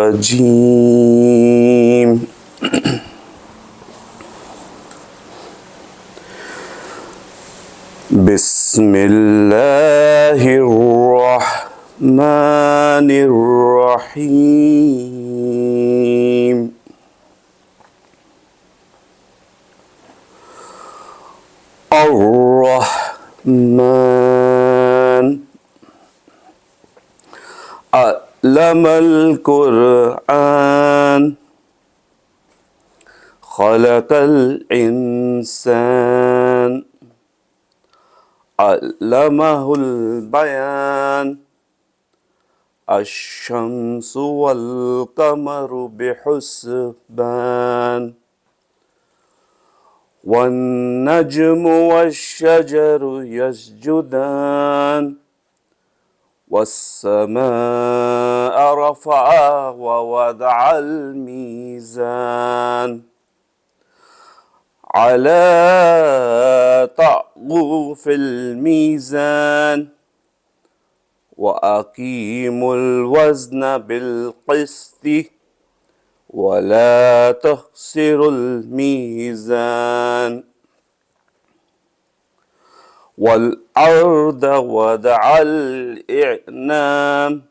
الرجيم بسم الله الرحمن الرحيم الرحمن علم القرآن خلق الإنسان علمه البيان الشمس والقمر بحسبان والنجم والشجر يسجدان والسماء رفعها ووضع الميزان على طغوا في الميزان وأقيموا الوزن بالقسط ولا تخسروا الميزان والأرض وضع الإعنام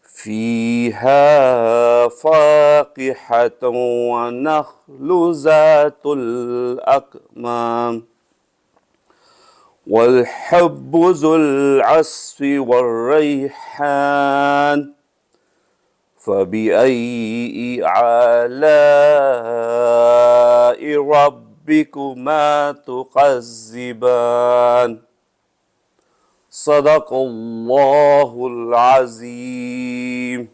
فيها فاكهة ونخل ذات الأكمام والحب ذو العصف والريحان فبأي آلاء ربكما تكذبان صدق الله العظيم.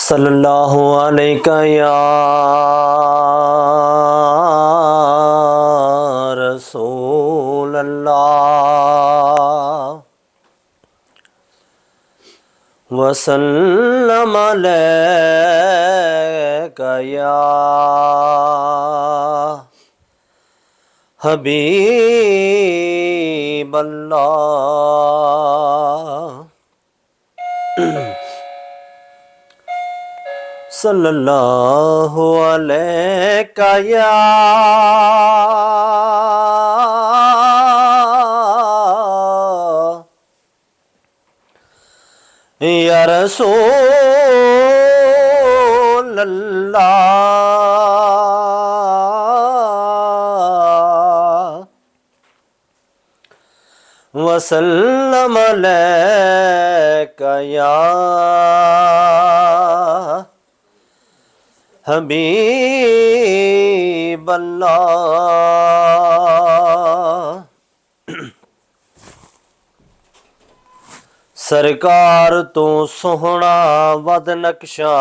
صلی اللہ علیہ یا رسول اللہ وسلم علیک یا حبیب اللہ صلی اللہ علیہ یا رسول اللہ وسلم علیک یا حبیب اللہ سرکار تو سوہنا ود نقشہ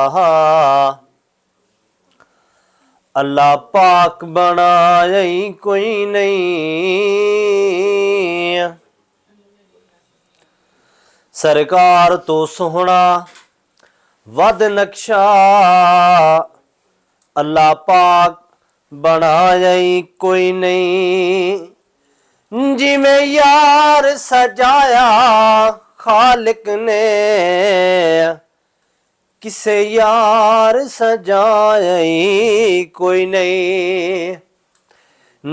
اللہ پاک بنایا کوئی نہیں سرکار تو سوہنا ود نقشہ اللہ پاک بنایا کوئی نہیں جی میں یار سجایا خالق نے کسے یار سجایا کوئی نہیں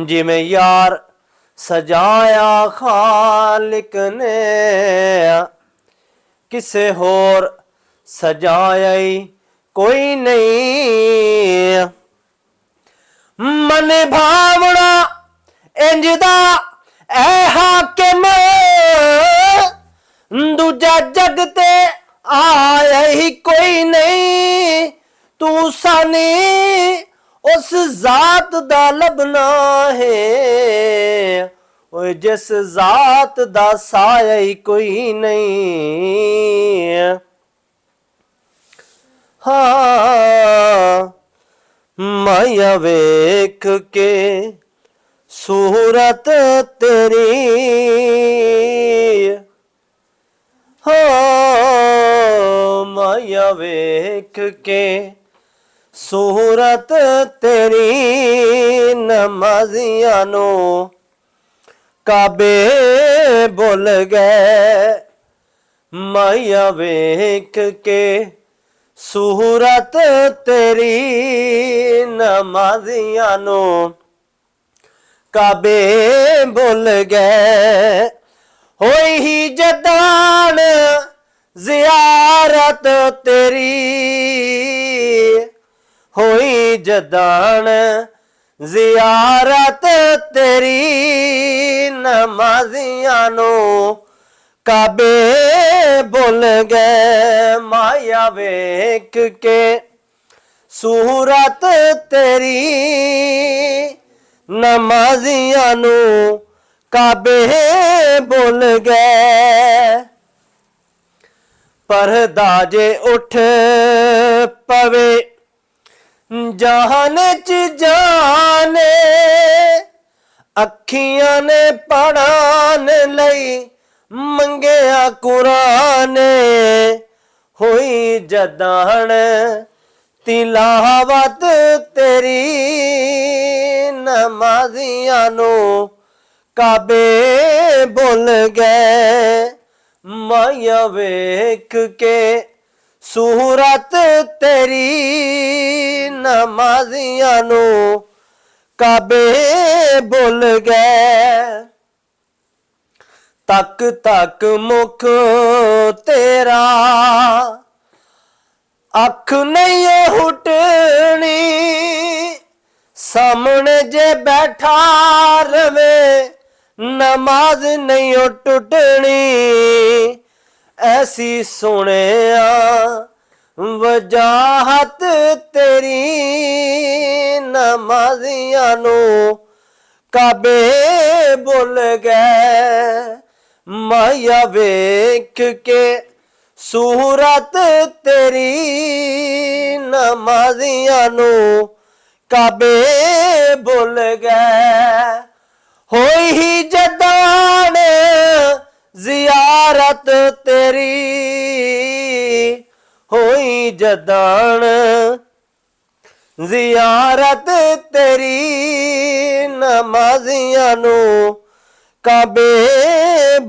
جی میں یار سجایا خالق نے کسے اور سجایا کوئی نہیں من بھاونا انجدا اے حاکم دوجا جگ تے آیا ہی کوئی نہیں تو سانی اس ذات دا لبنا ہے جس ذات دا سایہ ہی کوئی نہیں ਹਾਂ ਮਾਇਆ ਵੇਖ ਕੇ ਸੂਰਤ ਤੇਰੀ, ਹਾਂ ਮਾਇਆ ਵੇਖ ਕੇ ਸੂਰਤ ਤੇਰੀ, ਨਮਾਜ਼ੀਆਂ ਨੂੰ ਕਾਬੇ ਭੁੱਲ ਗਏ। ਮਾਇਆ ਵੇਖ ਕੇ ਸੂਰਤ ਤੇਰੀ, ਨਮਾਜ਼ੀਆਂ ਨੂੰ ਕਾਬੇ ਭੁੱਲ ਗਏ। ਹੋਈ ਹੀ ਜਦਾਨ ਜ਼ਿਆਰਤ ਤੇਰੀ, ਹੋਈ ਜਦਾਨ ਜ਼ਿਆਰਤ ਤੇਰੀ, ਨਮਾਜ਼ੀਆਂ ਨੂੰ ਕਾਬੇ ਭੁੱਲ ਗਏ। ਮਾਇਆ ਵੇਖ ਕੇ ਸੂਰਤ ਤੇਰੀ, ਨਮਾਜ਼ੀਆਂ ਨੂੰ ਕਾਬੇ ਭੁੱਲ ਗਏ। ਪਰਦਾ ਜੇ ਉੱਠ ਪਵੇ ਜਹਾਨ ਚ ਜਾਣੇ, ਅੱਖੀਆਂ ਨੇ ਪੜ੍ਹਨ ਲਈ ਮੰਗਿਆ ਕੁਰਾਨ, ਹੋਈ ਜਦਾਨ ਤਿਲਾਵਤ ਤੇਰੀ, ਨਮਾਜ਼ੀਆਂ ਨੂੰ ਕਾਬੇ ਭੁੱਲ ਗਏ। ਮਾਇਆ ਵੇਖ ਕੇ ਸੂਰਤ ਤੇਰੀ, ਨਮਾਜ਼ੀਆਂ ਨੂੰ ਕਾਬੇ ਭੁੱਲ ਗਏ। ਤੱਕ ਤੱਕ ਮੁਖ ਤੇਰਾ ਅੱਖ ਨਹੀਂ ਹੁਟਣੀ, ਸਾਹਮਣੇ ਜੇ ਬੈਠਾ ਰਵੇ ਨਮਾਜ਼ ਨਹੀਂ ਟੁੱਟਣੀ। ਐਸੀ ਸੁਣਿਆ ਵਜਾਹਤ ਤੇਰੀ, ਨਮਾਜ਼ੀਆਂ ਨੂੰ ਕਾਬੇ ਭੁੱਲ ਗਏ। ਮਾਇਆ ਵੇਖ ਕੇ ਸੂਰਤ ਤੇਰੀ, ਨਮਾਜ਼ੀਆਂ ਨੂੰ ਕਾਬੇ ਭੁੱਲ ਗਏ। ਹੋਈ ਹੀ ਜਦਾਨ ਜ਼ਿਆਰਤ ਤੇਰੀ, ਹੋਈ ਜਦਾਨ ਜ਼ਿਆਰਤ ਤੇਰੀ, ਨਮਾਜ਼ੀਆਂ ਨੂੰ ਕਾਬੇ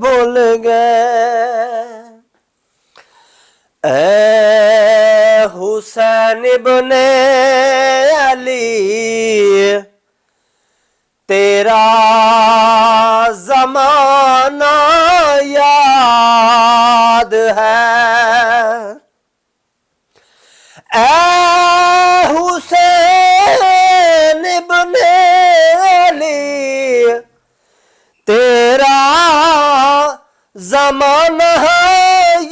ਭੁੱਲ ਗਏ। ਐ ਹੁਸੈਨ ਇਬਨ ਅਲੀ ਤੇਰਾ ਜ਼ਮਾਨਾ ਯਾਦ ਹੈ। ਐ ਹੁਸੈਨ ਇਬਨ ਅਲੀ ਤੇਰਾ ਜ਼ਮਾਨਾ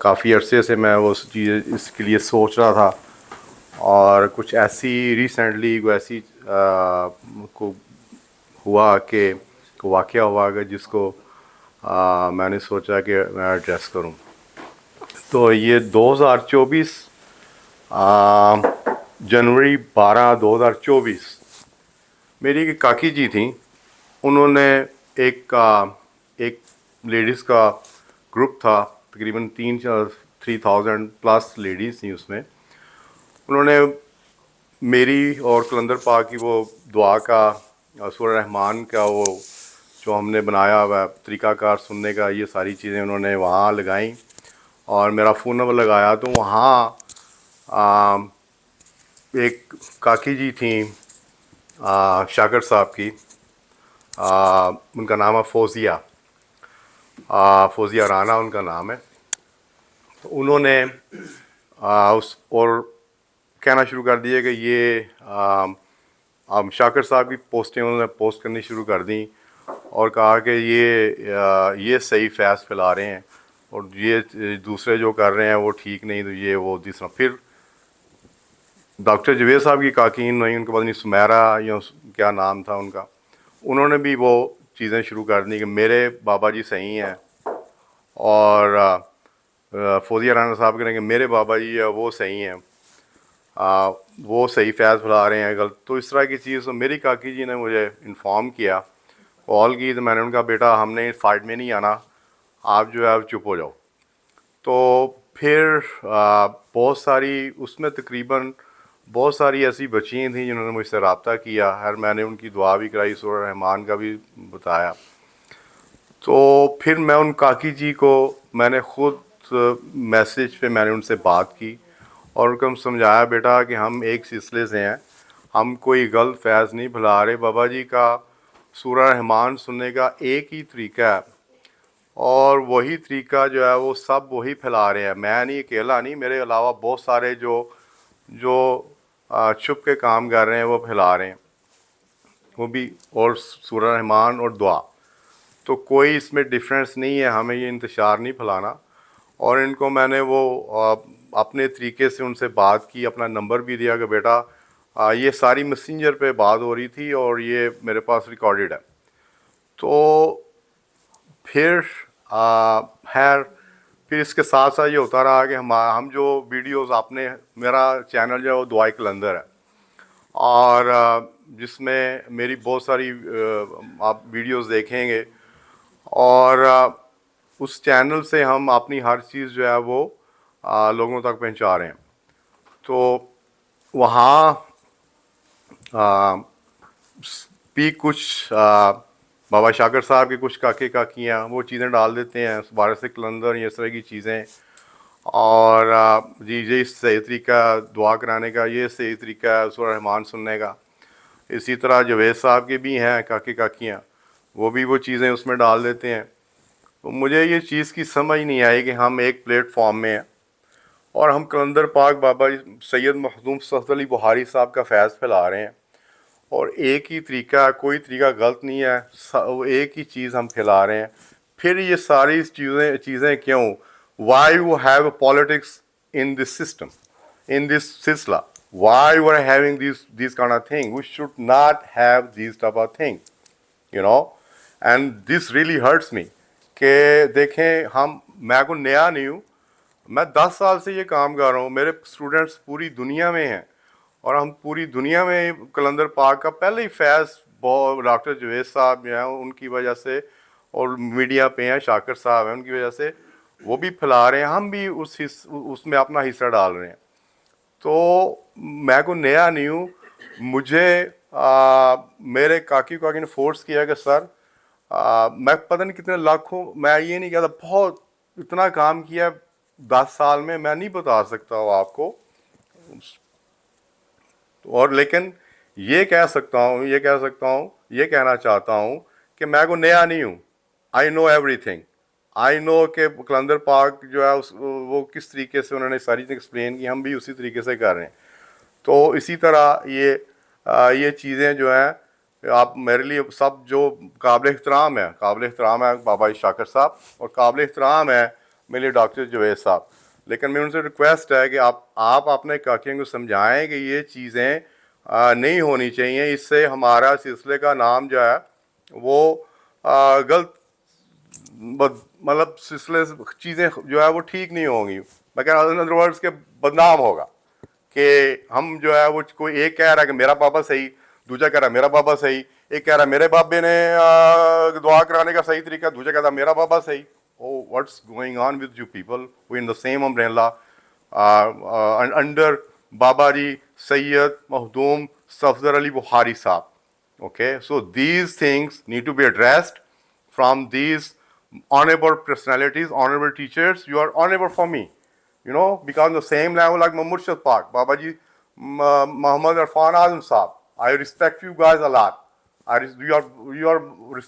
کافی عرصے سے میں وہ چیز اس کے لیے سوچ رہا تھا، اور کچھ ایسی ریسنٹلی کوئی ایسی کو ہوا کہ واقعہ ہوا کہ جس کو میں نے سوچا کہ میں ایڈریس کروں. تو یہ 2024 جنوری 12/2024 میری ایک کاکی جی تھیں. انہوں نے ایک لیڈیز کا گروپ تھا، تقریباً 3,000 پلس لیڈیز تھیں اس میں. انہوں نے میری اور کلندر پاک کی وہ دعا کا، سورہ رحمان کا وہ جو ہم نے بنایا ہوا طریقہ کار سننے کا، یہ ساری چیزیں انہوں نے وہاں لگائیں اور میرا فون نمبر لگایا. تو وہاں ایک کاکی جی تھیں شاکر صاحب کی، ان کا نام ہے فوزیہ رانا ان کا نام ہے. تو انہوں نے اور کہنا شروع کر دیا کہ یہ شاکر صاحب کی پوسٹیں انہوں نے پوسٹ کرنی شروع کر دیں اور کہا کہ یہ صحیح فیض پھیلا رہے ہیں اور یہ دوسرے جو کر رہے ہیں وہ ٹھیک نہیں. تو یہ وہ دوسرا پھر ڈاکٹر جوید صاحب کی کاکین نہیں، ان کا پتہ نہیں سمیرہ یا کیا نام تھا ان کا، انہوں نے بھی وہ چیزیں شروع کر دیں کہ میرے بابا جی صحیح ہیں، اور فوزیہ رانا صاحب کہیں کہ میرے بابا جی وہ صحیح ہیں، وہ صحیح فیض پھیلا رہے ہیں غلط. تو اس طرح کی چیز تو میری کاکی جی نے مجھے انفارم کیا، کال کی. تو میں نے ان کا بیٹا ہم نے فائٹ میں نہیں آنا، آپ جو ہے آپ چپ ہو جاؤ. تو پھر بہت ساری اس میں تقریباً بہت ساری ایسی بچیاں تھیں جنہوں نے مجھ سے رابطہ کیا. میں نے ان کی دعا بھی کرائی، سورہ رحمان کا بھی بتایا. تو پھر میں ان کاکی جی کو میں نے خود میسیج پہ میں نے ان سے بات کی اور ان کو سمجھایا بیٹا کہ ہم ایک سلسلے سے ہیں، ہم کوئی غلط فیض نہیں پھیلا رہے. بابا جی کا سورہ رحمان سننے کا ایک ہی طریقہ ہے اور وہی طریقہ جو ہے وہ سب وہی پھیلا رہے ہیں. میں نہیں، اکیلا نہیں، میرے علاوہ بہت سارے جو چھپ کے کام کر رہے ہیں وہ پھیلا رہے ہیں وہ بھی، اور سورہ رحمان اور دعا. تو کوئی اس میں ڈفرینس نہیں ہے، ہمیں یہ انتشار نہیں پھیلانا. اور ان کو میں نے وہ اپنے طریقے سے ان سے بات کی، اپنا نمبر بھی دیا کہ بیٹا یہ ساری میسنجر پہ بات ہو رہی تھی اور یہ میرے پاس ریکارڈڈ ہے. تو پھر پھر اس کے ساتھ ساتھ یہ ہوتا رہا کہ ہم جو ویڈیوز آپ نے، میرا چینل جو ہے وہ دعائے کلندر ہے، اور جس میں میری بہت ساری آپ ویڈیوز دیکھیں گے، اور اس چینل سے ہم اپنی ہر چیز جو ہے وہ لوگوں تک پہنچا رہے ہیں. تو وہاں بھی کچھ بابا شاکر صاحب کے کچھ کاکے کاکیاں وہ چیزیں ڈال دیتے ہیں، وارث کلندر یہ اس طرح کی چیزیں، اور جی یہ صحیح طریقہ دعا کرانے کا، یہ صحیح طریقہ ہے سورہ رحمان سننے کا. اسی طرح جوید صاحب کے بھی ہیں کاکے کاکیاں، وہ بھی وہ چیزیں اس میں ڈال دیتے ہیں. تو مجھے یہ چیز کی سمجھ نہیں آئی کہ ہم ایک پلیٹ فارم میں ہیں اور ہم کلندر پاک بابا سید مخدوم صفت علی بخاری صاحب کا فیض پھیلا رہے ہیں، اور ایک ہی طریقہ، کوئی طریقہ غلط نہیں ہے، ایک ہی چیز ہم پھیلا رہے ہیں. پھر یہ ساری چیزیں کیوں؟ Why you have a politics in this system, in this سلسلہ؟ Why you are having these kind of thing? We should not have these type of thing, you know. And this really hurts me کہ دیکھیں میں کوئی نیا نہیں ہوں، میں 10 سال سے یہ کام کر رہا ہوں، میرے اسٹوڈنٹس پوری دنیا میں ہیں، اور ہم پوری دنیا میں کلندر پاک کا پہلے ہی فیض بہت ڈاکٹر جوید صاحب جو ہیں ان کی وجہ سے، اور میڈیا پہ ہیں شاکر صاحب ہیں ان کی وجہ سے وہ بھی پھیلا رہے ہیں، ہم بھی اس میں اپنا حصہ ڈال رہے ہیں. تو میں کوئی نیا نہیں ہوں. مجھے میرے کاکی نے فورس کیا کہ سر میں پتہ نہیں کتنے لاکھوں، میں یہ نہیں کہتا بہت اتنا کام کیا 10 سال میں نہیں بتا سکتا ہوں آپ کو، اور لیکن یہ کہہ سکتا ہوں یہ کہنا چاہتا ہوں کہ میں کوئی نیا نہیں ہوں. آئی نو ایوری تھنگ، آئی نو کہ کلندر پاک جو ہے وہ کس طریقے سے انہوں نے ساری چیزیں ایکسپلین کی، ہم بھی اسی طریقے سے کر رہے ہیں. تو اسی طرح یہ چیزیں جو ہیں آپ میرے لیے سب جو قابل احترام ہے بابا شاکر صاحب، اور قابل احترام ہے میرے لیے ڈاکٹر جوید صاحب. لیکن میں ان سے ریکویسٹ ہے کہ آپ اپنے کاکیوں کو سمجھائیں کہ یہ چیزیں نہیں ہونی چاہیے. اس سے ہمارا سلسلے کا نام جو ہے وہ غلط مطلب سلسلے چیزیں جو ہے وہ ٹھیک نہیں ہوں گی. مگر ادر ورڈس کے بدنام ہوگا کہ ہم جو ہے وہ کوئی ایک کہہ رہا ہے کہ میرا بابا صحیح, دوسرا کہہ رہا ہے میرا بابا صحیح, ایک کہہ رہا ہے میرے بابے نے دعا کرانے کا صحیح طریقہ, دوسرا کہتا ہے میرا بابا صحیح. Oh, what's going on with you people who in the same umbrella under Baba Ji Sayyid Makhdoom Safdar Ali Bukhari Sahab. Okay, so these things need to be addressed from these honorable personalities, honorable teachers. You are honorable for me, you know, because on the same level like Muhammad Murshid Pak, Baba Ji Muhammad Irfan Azam Sahab. I respect you guys a lot. You are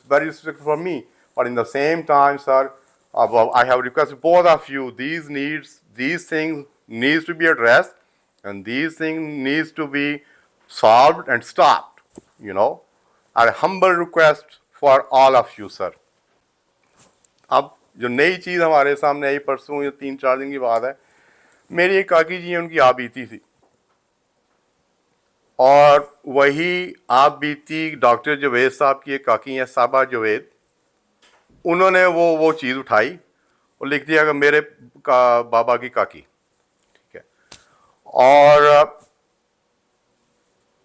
very respectful for me, but in the same time, sir, I have requested both of you. These things needs to be addressed, and these things needs to be solved and stopped. You know, a humble request for all of you, sir. اب جو نئی چیز ہمارے سامنے آئی پرسوں یا 3-4 دن کی بات ہے, میری ایک کاکی جی ہیں, ان کی آپ بیتی تھی, اور وہی آپ بیتی ڈاکٹر جوید صاحب کی ایک کاکی ہیں صابہ جوید, انہوں نے وہ چیز اٹھائی اور لکھ دیا کہ میرے بابا کی کاکی. ٹھیک ہے,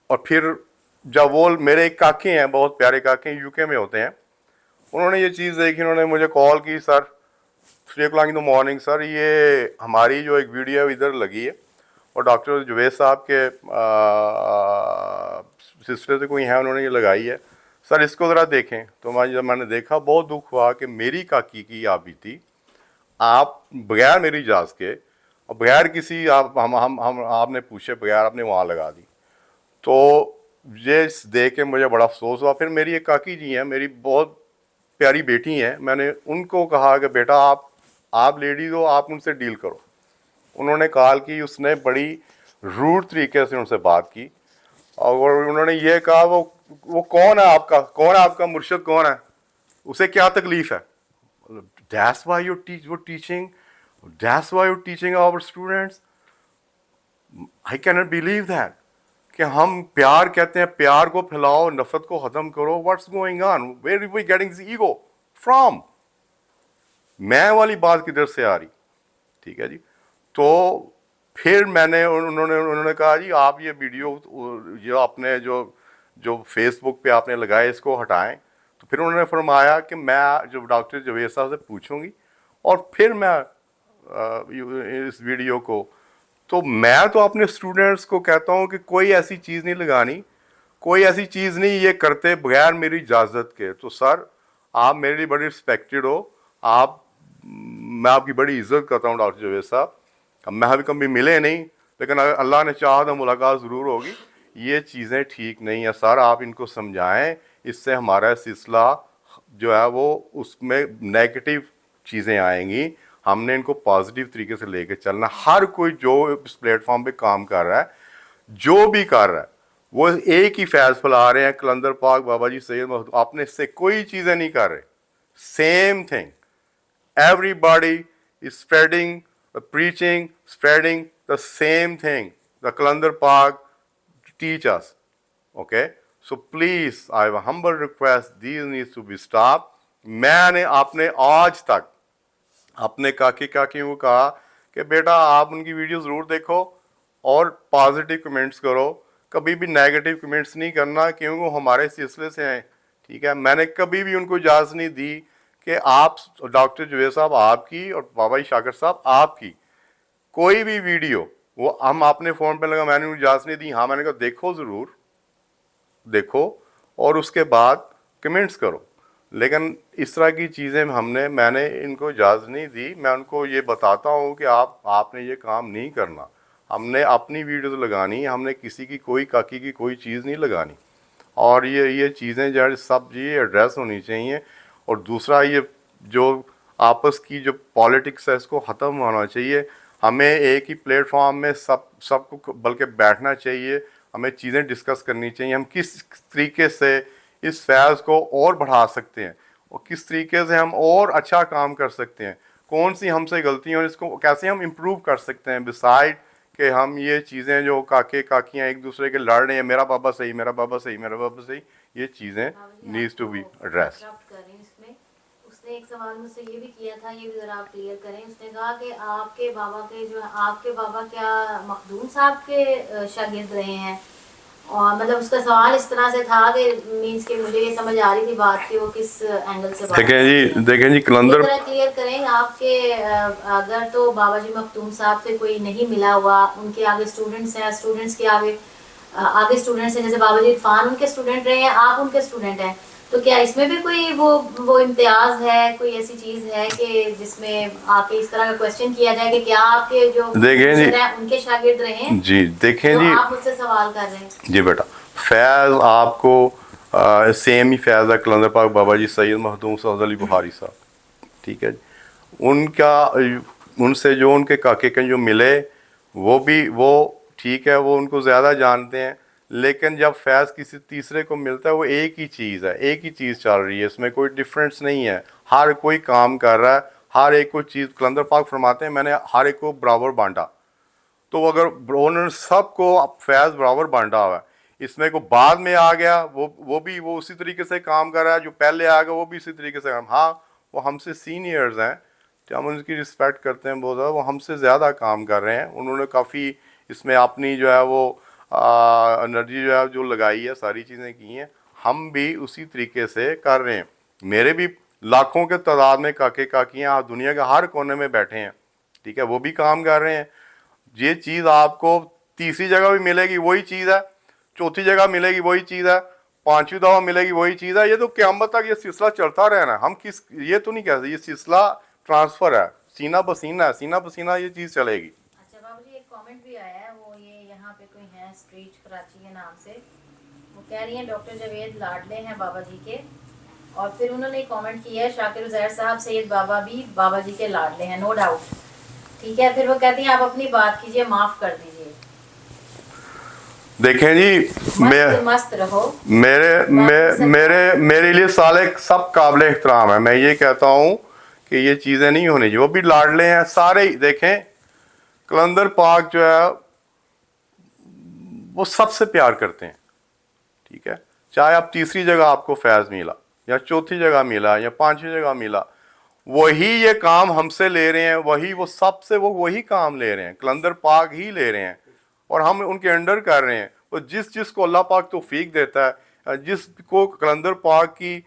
اور پھر جب وہ میرے ایک کاکے ہیں, بہت پیارے کاکے ہیں, یو کے میں ہوتے ہیں, انہوں نے یہ چیز دیکھی, انہوں نے مجھے کال کی, سر 3 o'clock in the morning, سر یہ ہماری جو ایک ویڈیو ادھر لگی ہے اور ڈاکٹر جوید صاحب کے سلسلے سے کوئی ہیں, انہوں نے یہ لگائی ہے, سر اس کو ذرا دیکھیں. تو جب میں نے دیکھا بہت دکھ ہوا کہ میری کاکی کی آپ بیتی آپ بغیر میری اجازت کے اور بغیر کسی آپ نے پوچھے بغیر آپ نے وہاں لگا دی. تو یہ دیکھ کے مجھے بڑا افسوس ہوا. پھر میری ایک کاکی جی ہیں, میری بہت پیاری بیٹی ہیں, میں نے ان کو کہا کہ بیٹا آپ لیڈیز ہو, آپ ان سے ڈیل کرو. انہوں نے کال کی, اس نے بڑی روڈ طریقے سے ان سے بات کی, اور انہوں نے یہ کہا وہ کون ہے آپ کا مرشد کون ہے, اسے کیا تکلیف ہے. That's why you're teaching. That's why you're teaching our students. I cannot believe that. کہ ہم پیار کہتے ہیں, پیار کو پھیلاؤ, نفرت کو ختم کرو. What's going on? Where are we getting this ego from? میں والی بات کدھر سے آ رہی. ٹھیک ہے جی. تو پھر انہوں نے کہا جی آپ یہ ویڈیو جو آپ نے جو فیس بک پہ آپ نے لگائے اس کو ہٹائیں. تو پھر انہوں نے فرمایا کہ میں جو ڈاکٹر جوید صاحب سے پوچھوں گی اور پھر میں اس ویڈیو کو. تو میں تو اپنے اسٹوڈنٹس کو کہتا ہوں کہ کوئی ایسی چیز نہیں لگانی, کوئی ایسی چیز نہیں یہ کرتے بغیر میری اجازت کے. تو سر آپ میرے لیے بڑی رسپیکٹڈ ہو, میں آپ کی بڑی عزت کرتا ہوں ڈاکٹر جوید صاحب. میں ابھی کبھی ملے نہیں, لیکن اگر اللہ نے چاہا تو ملاقات ضرور ہوگی. یہ چیزیں ٹھیک نہیں ہیں سر, آپ ان کو سمجھائیں. اس سے ہمارا سلسلہ جو ہے وہ اس میں نیگیٹو چیزیں آئیں گی. ہم نے ان کو پازیٹیو طریقے سے لے کے چلنا. ہر کوئی جو اس پلیٹ فارم پہ کام کر رہا ہے, جو بھی کر رہا ہے, وہ ایک ہی فیض پھیلا رہے ہیں, کلندر پاک بابا جی سید مخدوم. آپ نے اس سے کوئی چیزیں نہیں کر رہے. Same thing, every body is spreading, preaching, spreading the same thing. The Kalandar Pak teach us. Okay? So please, I have a humble request, these needs to be stopped. میں نے اپنے آج تک اپنے کاکیوں کو کہا کہ بیٹا آپ ان کی ویڈیو ضرور دیکھو اور پازیٹیو کمنٹس کرو, کبھی بھی نیگیٹو کمنٹس نہیں کرنا, کیونکہ ہمارے سلسلے سے ہیں. ٹھیک ہے, میں نے کبھی بھی ان کو اجازت نہیں دی کہ آپ ڈاکٹر جوید صاحب آپ کی اور بابا جی شاکر صاحب آپ کی کوئی بھی ویڈیو وہ ہم اپنے فون پہ لگا, میں نے اجازت نہیں دی. ہاں میں نے کہا دیکھو ضرور دیکھو اور اس کے بعد کمنٹس کرو, لیکن اس طرح کی چیزیں میں نے ان کو اجازت نہیں دی. میں ان کو یہ بتاتا ہوں کہ آپ نے یہ کام نہیں کرنا. ہم نے اپنی ویڈیوز لگانی, ہم نے کسی کی کوئی کاکی کی کوئی چیز نہیں لگانی. اور یہ چیزیں جو ہے سب جی ایڈریس ہونی چاہیے. اور دوسرا یہ جو آپس کی جو پالیٹکس ہے اس کو ختم ہونا چاہیے. ہمیں ایک ہی پلیٹ فارم میں سب کو بلکہ بیٹھنا چاہیے, ہمیں چیزیں ڈسکس کرنی چاہیے. ہم کس طریقے سے اس فیض کو اور بڑھا سکتے ہیں اور کس طریقے سے ہم اور اچھا کام کر سکتے ہیں. کون سی ہم سے غلطیاں اور اس کو کیسے ہم امپروو کر سکتے ہیں، بسائڈ کہ ہم یہ چیزیں جو کاکے کاکیاں ایک دوسرے کے لڑ رہے ہیں، میرا بابا صحیح، میرا بابا صحیح، میرا بابا صحیح، یہ چیزیں needs to be address. Interrupt کر رہے ہیں اس میں. اس نے ایک سوال مجھ سے یہ بھی کیا تھا، یہ بھی ذرا آپ کلیئر کریں. اس نے کہا کہ آپ کے بابا کے جو آپ کے بابا کیا مخدوم صاحب کے شاگرد رہے ہیں؟ اور مطلب اس کا سوال اس طرح سے تھا کہ مینس کہ مجھے یہ سمجھ آ رہی تھی بات کہ وہ کس اینگل سے بات دیکھیں جی کلندر ذرا کلیئر کریں آپ کے اگر تو بابا جی مختوم صاحب سے کوئی نہیں ملا ہوا، ان کے آگے اسٹوڈنٹس ہیں، اسٹوڈنٹس کے آگے اسٹوڈنٹس ہیں، جیسے بابا جی عرفان ان کے اسٹوڈنٹ رہے ہیں، آپ ان کے اسٹوڈنٹ ہیں، تو کیا اس میں بھی کوئی وہ امتیاز ہے، کوئی ایسی چیز ہے کہ جس میں آپ کے اس طرح کا کوشچن کیا جائے کہ کیا آپ کے جو ہیں ان کے شاگرد رہے ہیں؟ جی دیکھیں جو جی، آپ مجھ سے سوال کر رہے ہیں. جی بیٹا فیض آپ کو سیم ہی فیض ہے کلندر پاک بابا جی سید مخدوم سعد علی بخاری صاحب، ٹھیک ہے جی. ان سے جو ان کے کاکے کے جو ملے وہ ٹھیک ہے، وہ ان کو زیادہ جانتے ہیں، لیکن جب فیض کسی تیسرے کو ملتا ہے وہ ایک ہی چیز ہے، ایک ہی چیز چل رہی ہے، اس میں کوئی ڈفرینس نہیں ہے، ہر کوئی کام کر رہا ہے، ہر ایک کو چیز. کلندر پاک فرماتے ہیں میں نے ہر ایک کو برابر بانٹا. تو اگر انہوں نے سب کو فیض برابر بانٹا ہوا ہے، اس میں کو بعد میں آ گیا وہ بھی وہ اسی طریقے سے کام کر رہا ہے، جو پہلے آ گیا وہ بھی اسی طریقے سے کام. ہاں وہ ہم سے سینئرز ہیں، جو ہم ان کی رسپیکٹ کرتے ہیں بہت زیادہ، وہ ہم سے زیادہ کام کر رہے ہیں، انہوں نے کافی اس میں اپنی جو ہے وہ انرجی جو ہے جو لگائی ہے، ساری چیزیں کی ہیں، ہم بھی اسی طریقے سے کر رہے ہیں. میرے بھی لاکھوں کے تعداد میں کاکے کاکیاں دنیا کے ہر کونے میں بیٹھے ہیں، ٹھیک ہے، وہ بھی کام کر رہے ہیں. یہ چیز آپ کو تیسری جگہ بھی ملے گی وہی چیز ہے، چوتھی جگہ ملے گی وہی چیز ہے، پانچویں دفعہ ملے گی وہی چیز ہے. یہ تو قیامت تک یہ سلسلہ چلتا رہنا. ہم یہ تو نہیں کہتے، یہ سلسلہ ٹرانسفر ہے، سینہ بسینہ ہے، سینہ بسینہ یہ چیز چلے گی. اچھا بابا جی ایک کامنٹ بھی آیا ہے، وہ یہ یہاں پہ کوئی ہیں اسٹریٹ کراچی کے نام سے، وہ کہہ رہی ہیں ڈاکٹر جاوید لاڈلے ہیں بابا جی کے، اور پھر انہوں نے کامنٹ کیا ہے شاکر عزیر صاحب سید بابا بھی بابا جی کے لاڈلے ہیں، نو ڈاؤٹ، ٹھیک ہے. پھر وہ کہتی ہیں آپ اپنی بات کیجئے، معاف کر دیجئے. دیکھیں جی مست رہو. میرے لیے سالک سب قابل احترام ہے. میں یہ کہتا ہوں کہ یہ چیزیں نہیں ہونی چاہیے. وہ بھی لاڈلے ہیں سارے ہی. دیکھیں کلندر پاک جو ہے وہ سب سے پیار کرتے ہیں، ٹھیک ہے، چاہے آپ تیسری جگہ آپ کو فیض ملا یا چوتھی جگہ ملا یا پانچویں جگہ ملا، وہی یہ کام ہم سے لے رہے ہیں، وہ سب سے وہی کام لے رہے ہیں، کلندر پاک ہی لے رہے ہیں، اور ہم ان کے انڈر کر رہے ہیں. اور جس کو اللہ پاک توفیق دیتا ہے، جس کو کلندر پاک کی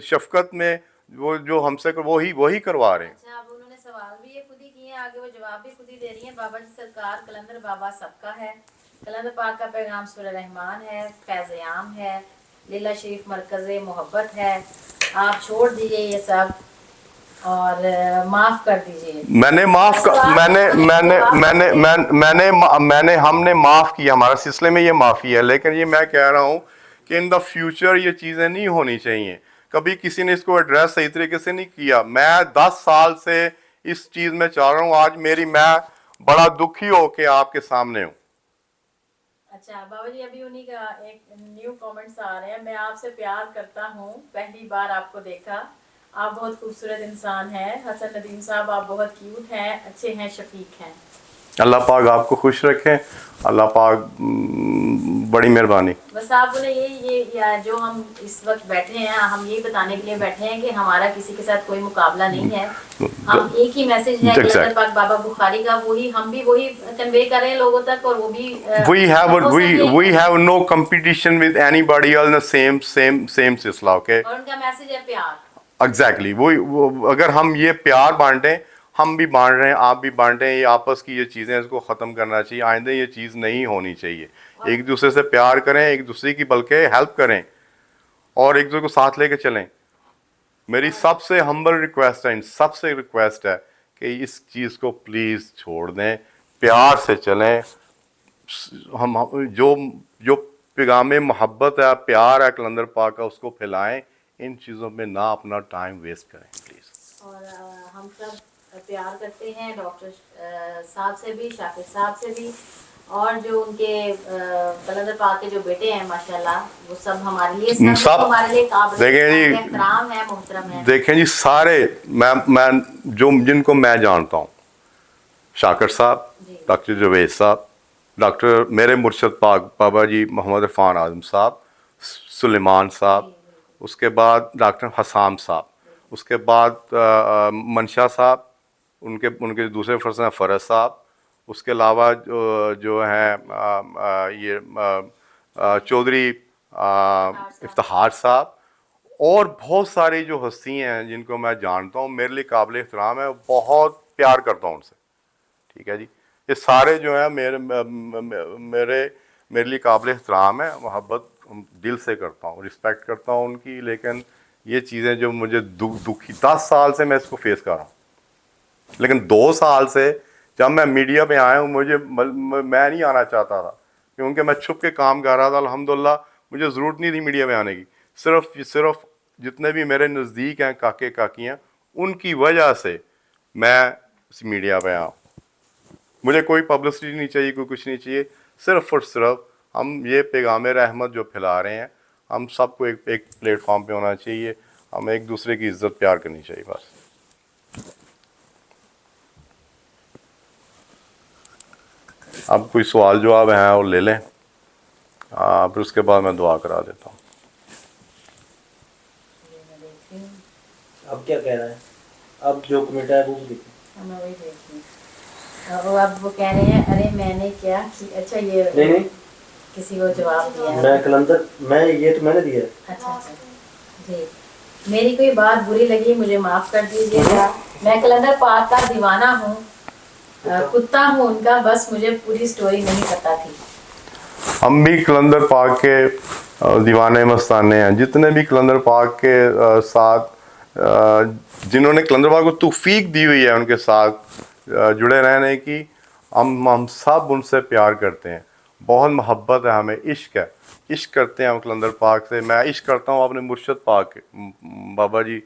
شفقت میں وہ جو ہم سے وہی کروا رہے ہیں. اچھا اب انہوں نے سوال بھی یہ خود ہی کیے ہیں، آگے وہ جواب بھی خود ہی دے رہی ہیں. بابا جی سرکار کلندر بابا سب کا ہے، کلندر پاک کا پیغام سورہ رحمان ہے، فیض عام ہے، لیلہ شریف مرکز محبت ہے. آپ چھوڑ دیجئے یہ سب اور معاف کر دیجئے. ہم نے معاف کیا، ہمارے سلسلے میں یہ معافی ہے، لیکن یہ میں کہہ رہا ہوں کہ ان دا فیوچر یہ چیزیں نہیں ہونی چاہیے. کبھی کسی نے اس کو ایڈریس صحیح طریقے سے نہیں کیا. میں 10 سال سے اس چیز میں چاہ رہا ہوں، آج میں بڑا دکھی ہو کے آپ کے سامنے ہوں. اچھا بابا جی ابھی انہی کا ایک نیو کامنٹس آ رہے ہیں. میں آپ سے پیار کرتا ہوں، پہلی بار آپ کو دیکھا، آپ بہت خوبصورت انسان ہیں. حسن ندیم صاحب آپ بہت کیوٹ ہیں، اچھے ہیں، شفیق ہیں. اللہ پاک آپ کو خوش رکھیں، اللہ پاک بڑی مہربانی. بس آپ نے یہ جو ہم اس وقت بیٹھے ہیں، ہم یہی بتانے کے لیے بیٹھے ہیں کہ ہمارا کسی کے ساتھ کوئی مقابلہ نہیں ہے. ہم ایک ہی میسج ہے کلندر پاک بابا بخاری کا، ہم بھی وہی کنوے کر رہے ہیں لوگوں تک، اور وہ بھی we have no competition with anybody else in the same سلسلہ. اوکے، اور ان کا میسج ہے پیار. ایگزیکٹلی اگر ہم یہ پیار بانٹیں، ہم بھی بانٹ رہے ہیں، آپ بھی بانٹیں، یہ آپس کی یہ چیزیں اس کو ختم کرنا چاہیے. آئندہ یہ چیز نہیں ہونی چاہیے. ایک دوسرے سے پیار کریں، ایک دوسرے کی بلکہ ہیلپ کریں، اور ایک دوسرے کو ساتھ لے کے چلیں. میری سب سے ہمبل ریکویسٹ ہے، سب سے ریکویسٹ ہے کہ اس چیز کو پلیز چھوڑ دیں، پیار سے چلیں. ہم جو پیغام محبت ہے، پیار ہے کلندر پاک کا، اس کو پھیلائیں. ان چیزوں میں نہ اپنا ٹائم ویسٹ کریں پلیز. اور ہم سب پیار کرتے ہیں ڈاکٹر صاحب سے بھی، شاکر صاحب سے بھی، اور جو ان کے کلندر پاک کے جو بیٹے ہیں ماشاءاللہ وہ سب ہمارے لیے سب ہمارے لیے قابل دیکھیں جی، احترام ہے، محترم ہے. دیکھیں جی سارے میں جن کو میں جانتا ہوں، شاکر صاحب، ڈاکٹر جاوید صاحب، ڈاکٹر میرے مرشد پاک بابا جی محمد عرفان اعظم صاحب، سلیمان صاحب، اس کے بعد ڈاکٹر حسام صاحب، اس کے بعد منشا صاحب، ان کے دوسرے فرزند ہیں فرز صاحب، اس کے علاوہ جو ہیں یہ چودھری افتخار صاحب، اور بہت ساری جو ہستی ہیں جن کو میں جانتا ہوں، میرے لیے قابل احترام ہے، بہت پیار کرتا ہوں ان سے. ٹھیک ہے جی، یہ سارے جو ہیں میرے لیے قابل احترام ہے، محبت دل سے کرتا ہوں، رسپیکٹ کرتا ہوں ان کی. لیکن یہ چیزیں جو مجھے دکھی 10 سال سے میں اس کو فیس کر رہا ہوں، لیکن 2 سال سے جب میں میڈیا پہ آیا ہوں، میں نہیں آنا چاہتا تھا کیونکہ میں چھپ کے کام کر رہا تھا. الحمدللہ مجھے ضرورت نہیں تھی میڈیا پہ آنے کی. صرف جتنے بھی میرے نزدیک ہیں کاکے کاکیاں، ان کی وجہ سے میں اس میڈیا پہ آیا ہوں. مجھے کوئی پبلسٹی نہیں چاہیے، کوئی کچھ نہیں چاہیے. صرف اور صرف ہم یہ پیغام رحمت جو پھیلا رہے ہیں، ہم سب کو ایک پلیٹ فارم پہ ہونا چاہیے. ہمیں ایک دوسرے کی عزت پیار کرنی چاہیے بس. اب کوئی سوال جواب ہیں اور لے لیں، پھر اس کے بعد میں دعا کرا دیتا ہوں. اب کیا کہہ رہا ہے؟ اب جو کمیٹا ہے وہ دیکھیں. میں وہی دیکھتی ہوں. اب وہ کہہ رہے ہیں ارے میں نے کیا اچھا یہ نہیں کسی کو جواب دیا میں کلندر یہ تو میں نے دیا. اچھا جی. میری کوئی بات بری لگی مجھے معاف کر دیجیے گا. میں کلندر پاک کا دیوانہ ہوں، کتا ہوں ان کا، بس مجھے پوری سٹوری نہیں پتا تھی. ہم بھی کلندر پاک کے دیوانے مستانے ہیں. جتنے بھی کلندر پاک کے ساتھ جنہوں نے کلندر پاک کو توفیق دی ہوئی ہے ان کے ساتھ جڑے رہنے کی، ہم سب ان سے پیار کرتے ہیں. بہت محبت ہے ہمیں، عشق ہے، عشق کرتے ہیں ہم کلندر پاک سے. میں عشق کرتا ہوں اپنے مرشد پاک بابا جی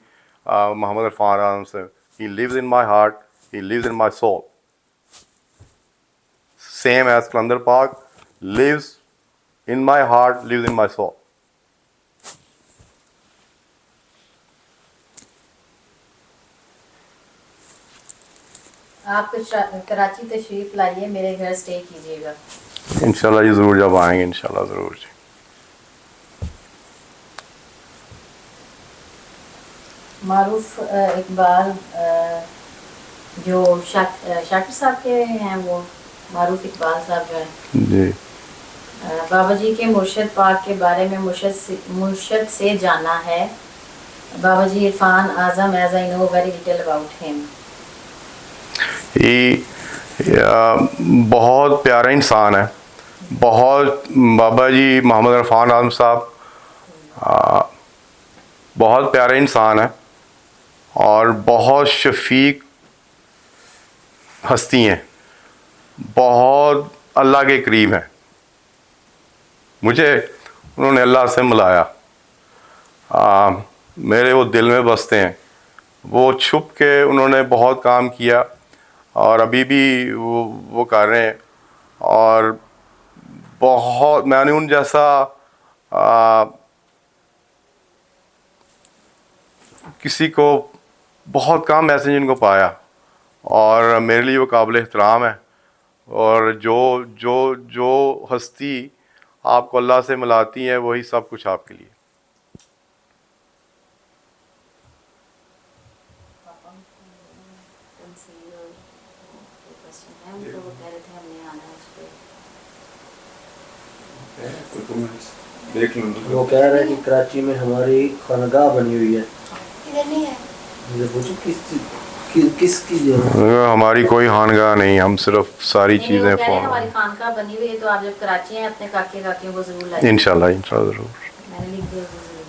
محمد عرفان اعظم سے. He lives in my heart, he lives in my soul. Same as Kalandar Pak lives in my heart, lives in my soul. آپ کراچی تشریف لائیے، میرے گھر سٹے کیجیے گا. انشاءاللہ یہ ضرور، جب آئیں گے انشاءاللہ ضرور جی. معروف اقبال جو شاکر صاحب کے ہیں، وہ معروف اقبال صاحب جو ہیں جی، بابا جی کے مرشد پاک کے بارے میں مرشد سے جانا ہے. بابا جی عرفان اعظم as I know very little about him. بہت پیارا انسان ہے. بہت بابا جی محمد عرفان اعظم صاحب بہت پیارے انسان ہیں اور بہت شفیق ہستی ہیں، بہت اللہ کے قریب ہیں. مجھے انہوں نے اللہ سے ملایا، میرے وہ دل میں بستے ہیں. وہ چھپ کے انہوں نے بہت کام کیا اور ابھی بھی وہ کر رہے ہیں. اور بہت میں نے ان جیسا کسی کو بہت کم ایسے جن کو پایا، اور میرے لیے وہ قابل احترام ہے. اور جو ہستی آپ کو اللہ سے ملاتی ہے وہی سب کچھ آپ کے لیے. وہ کہہ رہے ہیں کہ کراچی میں ہماری خانقاہ بنی ہوئی ہے. مجھے پوچھو کس کی ہماری کوئی خانقاہ نہیں، ہم صرف ساری چیزیں ہماری خانقاہ بنی ہوئی ہے. تو آپ جب کراچی ہیں اپنے کاکے کاکیوں کو ضرور لائیے. انشاءاللہ ضرور. میں نے لکھ دیا ضرور.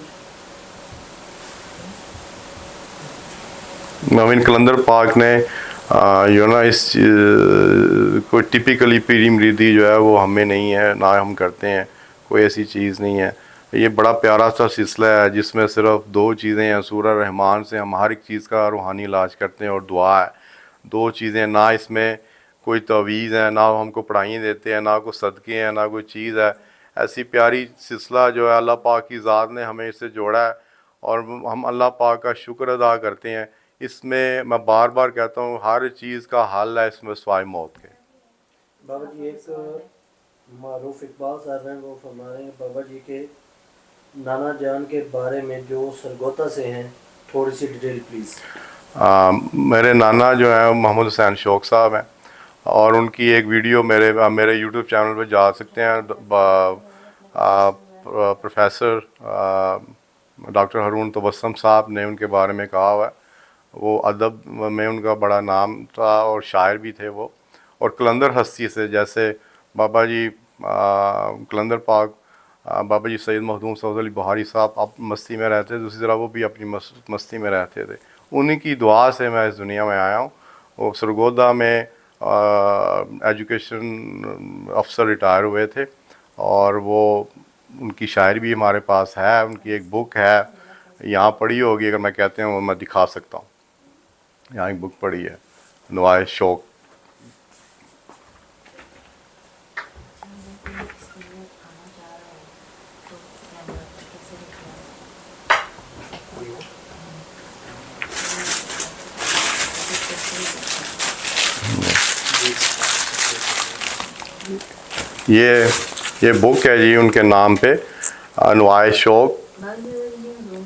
مومن کلندر پاک نے اس کوئی ٹپیکلی پیری مریدی جو ہے وہ ہمیں نہیں ہے، نہ ہم کرتے ہیں. کوئی ایسی چیز نہیں ہے. یہ بڑا پیارا سا سلسلہ ہے جس میں صرف 2 چیزیں ہیں. سورہ رحمان سے ہم ہر ایک چیز کا روحانی علاج کرتے ہیں اور دعا ہے. 2 چیزیں، نہ اس میں کوئی تعویذ ہیں، نہ ہم کو پڑھائیں دیتے ہیں، نہ کوئی صدقے ہیں، نہ کوئی چیز ہے. ایسی پیاری سلسلہ جو ہے اللہ پاک کی ذات نے ہمیں اس سے جوڑا ہے، اور ہم اللہ پاک کا شکر ادا کرتے ہیں. اس میں میں بار بار کہتا ہوں ہر چیز کا حل ہے اس میں سوائے موت کے. بابا جی ایک معروف اقبال صاحب ہیں، وہ فرما رہے ہیں بابا جی کے نانا جان کے بارے میں جو سرگوتا سے ہیں، تھوڑی سی ڈیٹیل پلیز. میرے نانا جو ہیں محمد حسین شوق صاحب ہیں، اور ان کی ایک ویڈیو میرے یوٹیوب چینل پہ جا سکتے ہیں. پروفیسر ڈاکٹر ہارون تبسم صاحب نے ان کے بارے میں کہا ہوا ہے. وہ ادب میں ان کا بڑا نام تھا اور شاعر بھی تھے وہ، اور کلندر ہستی سے جیسے بابا جی کلندر پاک بابا جی سید مخدوم سعود علی بہاری صاحب آپ مستی میں رہتے تھے، دوسری طرح وہ بھی اپنی مستی میں رہتے تھے. انہی کی دعا سے میں اس دنیا میں آیا ہوں. وہ سرگودا میں ایجوکیشن افسر ریٹائر ہوئے تھے، اور وہ ان کی شاعری بھی ہمارے پاس ہے. ان کی ایک بک ہے، یہاں پڑھی ہوگی، اگر میں کہتے ہیں وہ میں دکھا سکتا ہوں. یہاں ایک بک پڑھی ہے، نوائے شوق. یہ بک ہے جی ان کے نام پہ، نوائے شوق.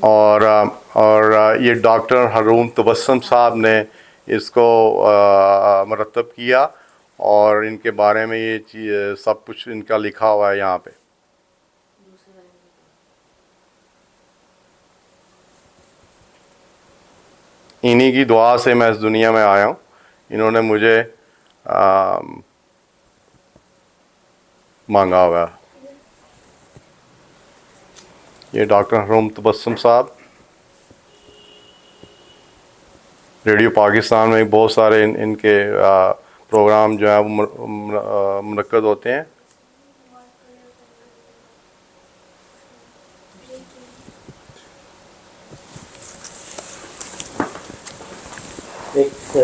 اور یہ ڈاکٹر ہارون تبسم صاحب نے اس کو مرتب کیا، اور ان کے بارے میں یہ چیز سب کچھ ان کا لکھا ہوا ہے یہاں پہ. انہی کی دعا سے میں اس دنیا میں آیا ہوں. انہوں نے مجھے مانگا ہوا ہے. یہ ڈاکٹر ہارون تبسم صاحب ریڈیو پاکستان میں بہت سارے ان کے پروگرام جو ہیں وہ منعقد ہوتے ہیں. ایک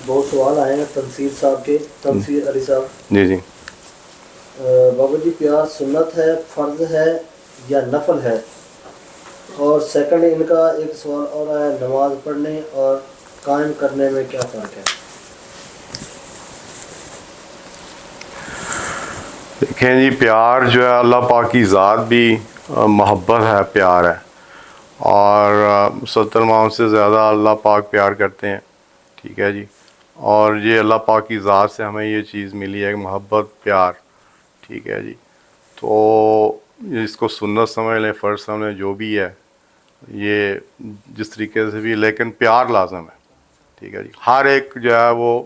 دو سوال آئے ہیں تنصیر صاحب کے، تنصیر علی صاحب. جی جی. بابا جی پیاز سنت ہے، فرض ہے یا نفل ہے؟ اور سیکنڈ ان کا ایک سوال اور ہے، نماز پڑھنے اور قائم کرنے میں کیا فرق ہے؟ دیکھیں جی، پیار جو ہے اللہ پاک کی ذات بھی محبت ہے، پیار ہے، اور 70 ماؤں سے زیادہ اللہ پاک پیار کرتے ہیں. ٹھیک ہے جی. اور یہ اللہ پاک کی ذات سے ہمیں یہ چیز ملی ہے، محبت، پیار. ٹھیک ہے جی. تو اس کو سنت سمجھ لیں، فرض سمجھ لیں، جو بھی ہے یہ جس طریقے سے بھی، لیکن پیار لازم ہے. ٹھیک ہے جی. ہر ایک جو ہے وہ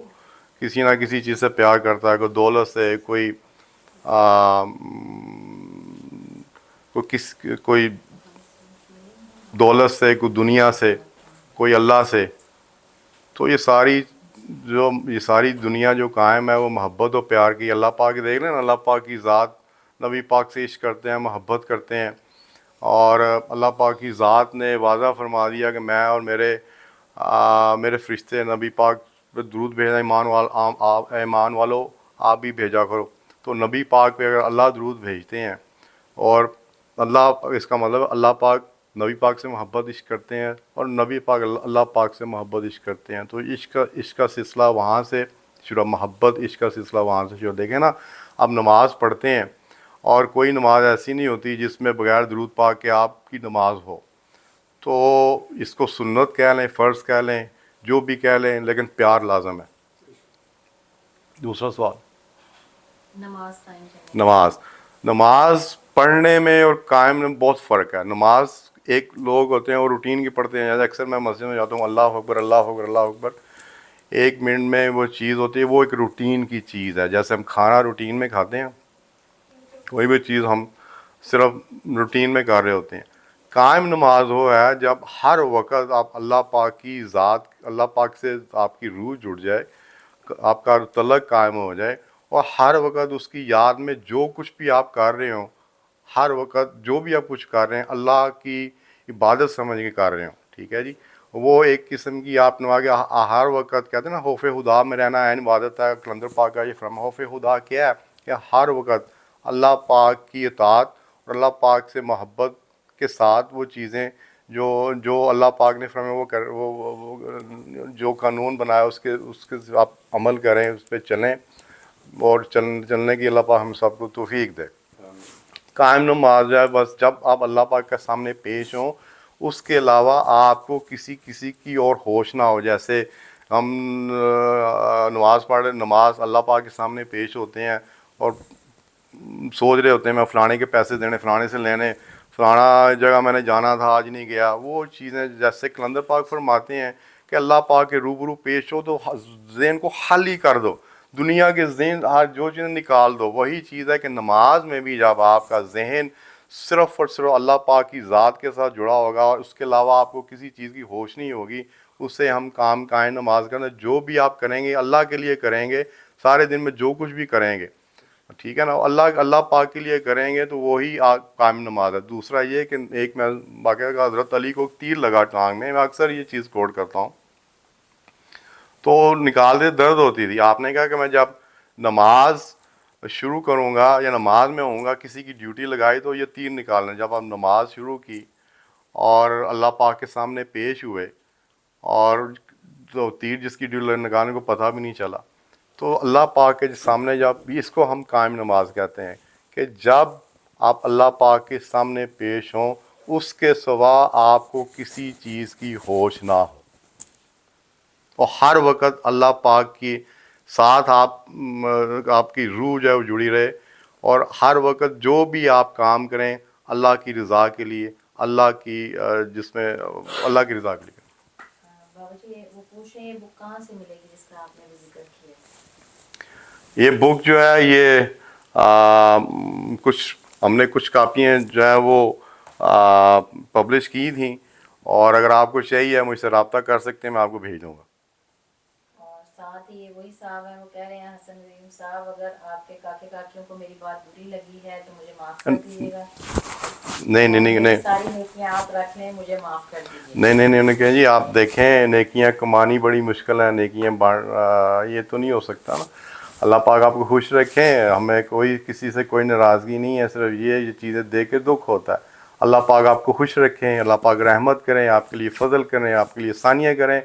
کسی نہ کسی چیز سے پیار کرتا ہے. کوئی دولت سے، کوئی دولت سے، کوئی دنیا سے، کوئی اللہ سے. تو یہ ساری دنیا جو قائم ہے وہ محبت و پیار کی. اللہ پاک دیکھ لیں نا، اللہ پاک کی ذات نبی پاک سے عشق کرتے ہیں، محبت کرتے ہیں. اور اللہ پاک کی ذات نے واضح فرما دیا کہ میں اور میرے فرشتے نبی پاک پہ درود بھیجنا، ایمان والو آپ بھی بھیجا کرو. تو نبی پاک پہ اگر اللہ درود بھیجتے ہیں، اور اس کا مطلب اللہ پاک نبی پاک سے محبت عشق کرتے ہیں، اور نبی پاک اللہ پاک سے محبت عشق کرتے ہیں. تو عشق کا سلسلہ وہاں سے شروع، محبت عشق کا سلسلہ وہاں سے شروع. دیکھیں نا، اب نماز پڑھتے ہیں، اور کوئی نماز ایسی نہیں ہوتی جس میں بغیر درود پاک کے آپ کی نماز ہو. تو اس کو سنت کہہ لیں، فرض کہہ لیں، جو بھی کہہ لیں، لیکن پیار لازم ہے. دوسرا سوال، نماز پڑھنے میں اور قائم میں بہت فرق ہے. نماز ایک لوگ ہوتے ہیں وہ روٹین کی پڑھتے ہیں. جیسے اکثر میں مسجد میں جاتا ہوں، اللہ اکبر اللہ اکبر اللہ اکبر، 1 منٹ میں وہ چیز ہوتی ہے، وہ ایک روٹین کی چیز ہے. جیسے ہم کھانا روٹین میں کھاتے ہیں، کوئی بھی چیز ہم صرف روٹین میں کر رہے ہوتے ہیں. قائم نماز وہ ہے جب ہر وقت آپ اللہ پاک کی ذات، اللہ پاک سے آپ کی روح جڑ جائے، آپ کا تعلق قائم ہو جائے، اور ہر وقت اس کی یاد میں جو کچھ بھی آپ کر رہے ہوں، ہر وقت جو بھی آپ کچھ کر رہے ہیں اللہ کی عبادت سمجھ کے کر رہے ہوں. ٹھیک ہے جی. وہ ایک قسم کی آپ نوا کے ہر وقت کہتے ہیں نا خوف خدا میں رہنا عین عبادت ہے. کلندر پاک کا یہ فرما خوف خدا کیا ہے کہ ہر وقت اللہ پاک کی اطاعت اور اللہ پاک سے محبت کے ساتھ وہ چیزیں جو اللہ پاک نے فرمایا وہ جو قانون بنایا اس کے آپ عمل کریں, اس پہ چلیں, اور چلنے کی اللہ پاک ہم سب کو توفیق دے. قائم نماز ہے بس جب آپ اللہ پاک کے سامنے پیش ہوں, اس کے علاوہ آپ کو کسی کی اور ہوش نہ ہو. جیسے ہم نماز پڑھ رہے, نماز اللہ پاک کے سامنے پیش ہوتے ہیں اور سوچ رہے ہوتے ہیں میں فلانے کے پیسے دینے, فلانے سے لینے, فلانا جگہ میں نے جانا تھا آج نہیں گیا. وہ چیزیں جیسے کلندر پاک فرماتے ہیں کہ اللہ پاک کے روبرو پیش ہو تو ذہن کو خالی کر دو, دنیا کے ذہن جو چیزیں نکال دو. وہی چیز ہے کہ نماز میں بھی جب آپ کا ذہن صرف اور صرف اللہ پاک کی ذات کے ساتھ جڑا ہوگا اور اس کے علاوہ آپ کو کسی چیز کی ہوش نہیں ہوگی, اس سے ہم کام قائم نماز کرنا. جو بھی آپ کریں گے اللہ کے لیے کریں گے, سارے دن میں جو کچھ بھی کریں گے, ٹھیک ہے نا, اللہ پاک کے لیے کریں گے تو وہی قائم نماز ہے. دوسرا یہ کہ ایک میں باقاعدہ حضرت علی کو تیر لگا ٹانگ میں اکثر یہ چیز کوٹ کرتا ہوں تو نکال دے درد ہوتی تھی. آپ نے کہا کہ میں جب نماز شروع کروں گا یا نماز میں ہوں گا, کسی کی ڈیوٹی لگائی تو یہ تیر نکالنا. جب آپ نماز شروع کی اور اللہ پاک کے سامنے پیش ہوئے اور تو تیر جس کی ڈیوٹی لگانے کو پتہ بھی نہیں چلا, تو اللہ پاک کے سامنے جب اس کو ہم قائم نماز کہتے ہیں کہ جب آپ اللہ پاک کے سامنے پیش ہوں اس کے سوا آپ کو کسی چیز کی ہوش نہ ہو, اور ہر وقت اللہ پاک کی ساتھ آپ کی روح جو ہے وہ جڑی رہے, اور ہر وقت جو بھی آپ کام کریں اللہ کی رضا کے لیے, اللہ کی جس میں اللہ کی رضا کے لیے. بابا جی وہ پوچھ رہے ہیں یہ بک کہاں سے ملے گی جس کا آپ نے ذکر کیا؟ یہ بک جو ہے یہ کچھ ہم نے کچھ کاپیاں جو ہیں وہ پبلش کی تھیں, اور اگر آپ کو چاہیے مجھ سے رابطہ کر سکتے ہیں, میں آپ کو بھیج دوں گا. اور ساتھ ہی وہی صاحب ہیں وہ کہہ رہے ہیں حسن رحیم صاحب اگر آپ کے کاکے کاکیوں کو میری بات بری لگی ہے تو مجھے معاف کر دیجیے گا. نہیں ساری نیکیاں آپ رکھ لیں, مجھے معاف کر دیجیے. نہیں انہوں نے کہا جی آپ دیکھیں نیکیاں کمانی بڑی مشکل ہے, نیکیاں یہ تو نہیں ہو سکتا نا. اللہ پاک آپ کو خوش رکھیں, ہمیں کوئی کسی سے کوئی ناراضگی نہیں ہے, صرف یہ چیزیں دیکھ کے دکھ ہوتا ہے. اللہ پاک آپ کو خوش رکھیں, اللہ پاک رحمت کریں, آپ کے لیے فضل کریں, آپ کے لیے آسانیاں کریں,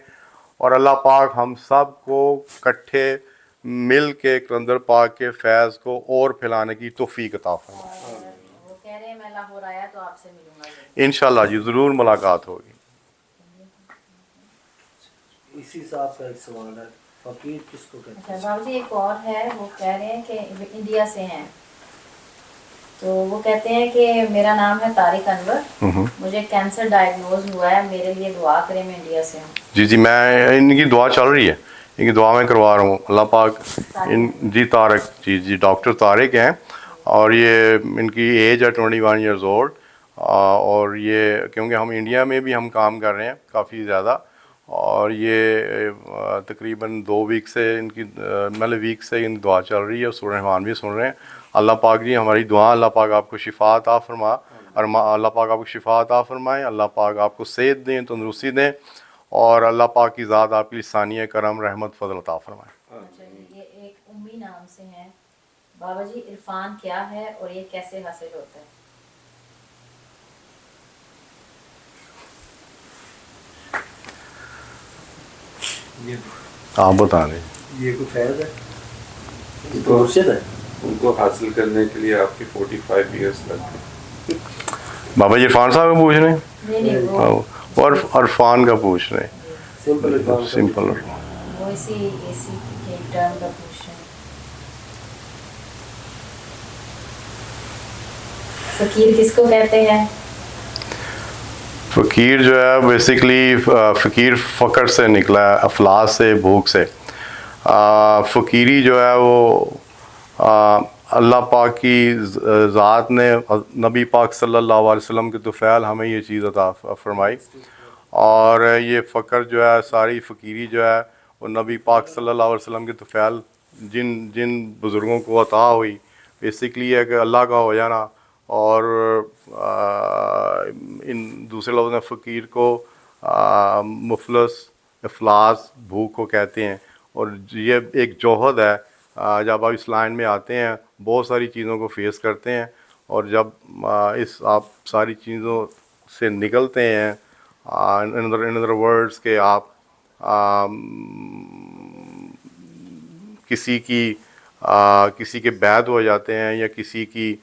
اور اللہ پاک ہم سب کو اکٹھے مل کے کلندر پاک کے فیض کو اور پھیلانے کی توفیق عطا فرمائے. وہ کہہ رہے ہیں میں لاہور آیا تو آپ سے ملوں گا. انشاءاللہ جی ضرور ملاقات ہوگی. اسی صاحب کا ایک سوال ہے, فقیر کس کو کہتے ہیں؟ بابا جی ایک اور ہے, وہ کہہ رہے ہیں کہ انڈیا سے ہیں, تو وہ کہتے ہیں کہ میرا نام ہے طارق انور, مجھے کینسر ڈائگنوز ہوا ہے, میرے لیے دعا کریں, میں انڈیا سے ہوں. جی میں ان کی دعا چل رہی ہے, ان کی دعا میں کروا رہا ہوں. اللہ پاک جی طارق جی ڈاکٹر طارق ہیں, اور یہ ان کی ایج ہے 21 ایئرز اولڈ, اور یہ کیونکہ ہم انڈیا میں بھی ہم کام کر رہے ہیں کافی زیادہ, اور یہ تقریباً 2 ویک سے ان کی ویک سے ان دعا چل رہی ہے, سورہ رحمان بھی سن رہے ہیں. اللہ پاک جی ہماری دعا, اللہ پاک آپ کو شفا عطا فرما, اور اللہ پاک آپ کو شفا عطا فرمائیں, اللہ پاک آپ کو صحت دیں, تندرستی دیں, اور اللہ پاک کی ذات آپ کے لیے ثانیہ کرم رحمت فضل عطا فرمائیں. اچھا جی, یہ ایک امی نام سے ہیں. بابا جی عرفان کیا ہے اور یہ کیسے حاصل ہوتا ہے؟ آپ بتا دیں. یہ کوئی فیض ہے, یہ تو مرشد ہے. ان کو حاصل کرنے کے لیے آپ کے 45 ایئرس لگ گئے. بابا جی عرفان صاحب کا پوچھ رہے ہیں, نہیں وہ عرفان کا پوچھ رہے ہیں, سمپل سمپل. وہ اسی کے ٹرم کا پوچھ رہے ہیں. فقیر کس کو کہتے ہیں؟ فقیر جو ہے بیسیکلی فقیر فقر سے نکلا ہے, افلاس سے, بھوک سے. فقیری جو ہے وہ اللہ پاک کی ذات نے نبی پاک صلی اللہ علیہ وسلم کے طفیل ہمیں یہ چیز عطا فرمائی, اور یہ فقر جو ہے ساری فقیری جو ہے وہ نبی پاک صلی اللہ علیہ وسلم کے طفیل جن بزرگوں کو عطا ہوئی, بیسیکلی ہے کہ اللہ کا ہو جانا. اور ان دوسرے لفظ میں فقیر کو مفلس افلاس بھوک کو کہتے ہیں. اور یہ ایک جوہد ہے. جب آپ اس لائن میں آتے ہیں بہت ساری چیزوں کو فیس کرتے ہیں, اور جب اس آپ ساری چیزوں سے نکلتے ہیں, ان ادر ورڈز کہ آپ کسی کے بعد ہو جاتے ہیں یا کسی کی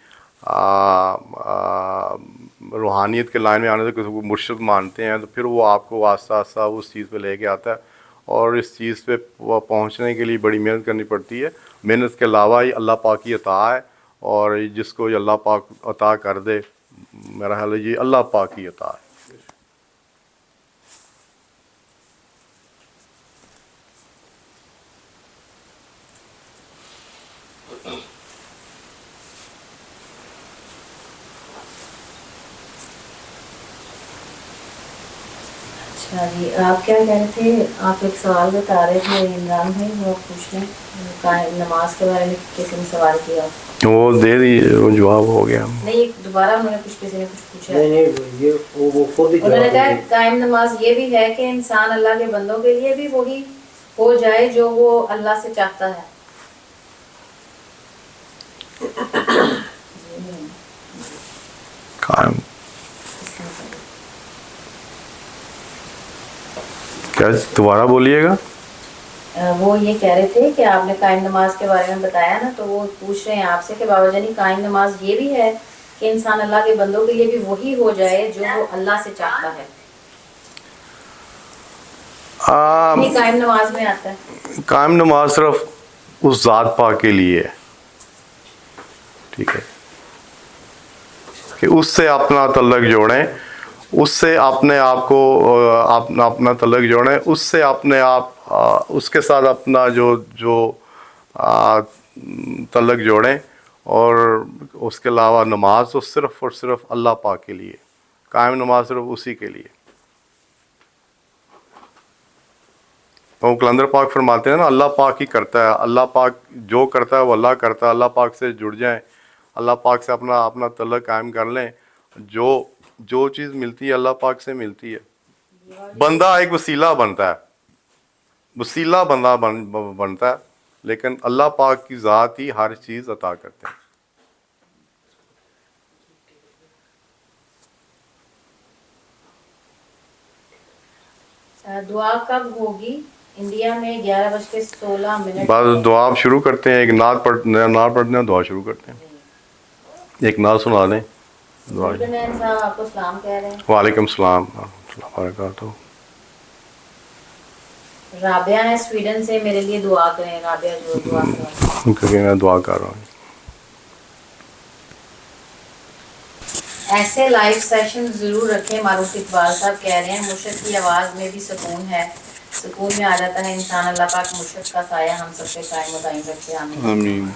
روحانیت کے لائن میں آنے سے کسی کو مرشد مانتے ہیں, تو پھر وہ آپ کو آہستہ آہستہ اس چیز پہ لے کے آتا ہے. اور اس چیز پہ پہنچنے کے لیے بڑی محنت کرنی پڑتی ہے. محنت کے علاوہ یہ اللہ پاک کی عطا ہے, اور جس کو یہ اللہ پاک عطا کر دے, میرا خیال ہے یہ اللہ پاک کی عطا ہے. اچھا جی, آپ کیا کہہ رہے تھے؟ آپ ایک سوال بتا رہے تھے عمران بھائی, وہ پوچھ رہے ہیں نماز کے بارے میں کسی نے سوال کیا. وہ دے دیے, وہ جواب ہو گیا. نہیں, دوبارہ انہوں نے کسی نے کچھ پوچھا. نہیں یہ وہ خود ہی انہوں نے کہا جواب قائم نماز یہ بھی ہے کہ انسان اللہ کے بندوں کے لیے بھی وہی ہو جائے جو وہ اللہ سے چاہتا ہے. قائم کیا, دوبارہ بولیے گا. وہ یہ کہہ رہے تھے کہ آپ نے قائم نماز کے بارے میں بتایا نا, تو وہ پوچھ رہے ہیں آپ سے کہ بابا جانی قائم نماز یہ بھی ہے کہ انسان اللہ کے بندوں کے لیے بھی وہی ہو جائے جو وہ اللہ سے چاہتا ہے. یہ قائم نماز میں آتا ہے. قائم نماز صرف اس ذات پاک کے لیے ہے, ٹھیک ہے, کہ اس سے اپنا تعلق جوڑیں, اس سے اپنے آپ کو اپنا تعلق جوڑیں, اس سے اپنے آپ اس کے ساتھ اپنا جو تعلق جوڑیں. اور اس کے علاوہ نماز تو صرف اور صرف اللہ پاک کے لیے, قائم نماز صرف اسی کے لیے. تو کلندر پاک فرماتے ہیں نا, اللہ پاک ہی کرتا ہے, اللہ پاک جو کرتا ہے وہ اللہ کرتا ہے. اللہ پاک سے جڑ جائیں, اللہ پاک سے اپنا تعلق قائم کر لیں. جو چیز ملتی ہے اللہ پاک سے ملتی ہے. بندہ ایک وسیلہ بنتا ہے, وسیلہ بندہ بنتا ہے, لیکن اللہ پاک کی ذات ہی ہر چیز عطا کرتے ہیں. دعا کب ہوگی؟ انڈیا میں 11:16. بعد دعا آپ شروع کرتے ہیں, ایک نعت پڑھتے ہیں, دعا شروع کرتے ہیں. ایک نعت سنا دیں. صاحب آپ کو سلام کہہ رہے ہیں. وعلیکم السلام ورحمۃ اللہ وبرکاتہ. رابعہ ہے سویڈن سے, میرے لیے دعا کریں. رابعہ جو دعا کریں, کیونکہ میں دعا کر رہا ہوں. ایسے لائیو سیشن ضرور رکھیں. معروف اقبال صاحب کہہ رہے ہیں مرشد کی آواز میں بھی سکون ہے, سکون میں آ جاتا ہے انسان. اللہ پاک مرشد کا سایہ ہم سب پہ قائم و دائم رکھے, آمین.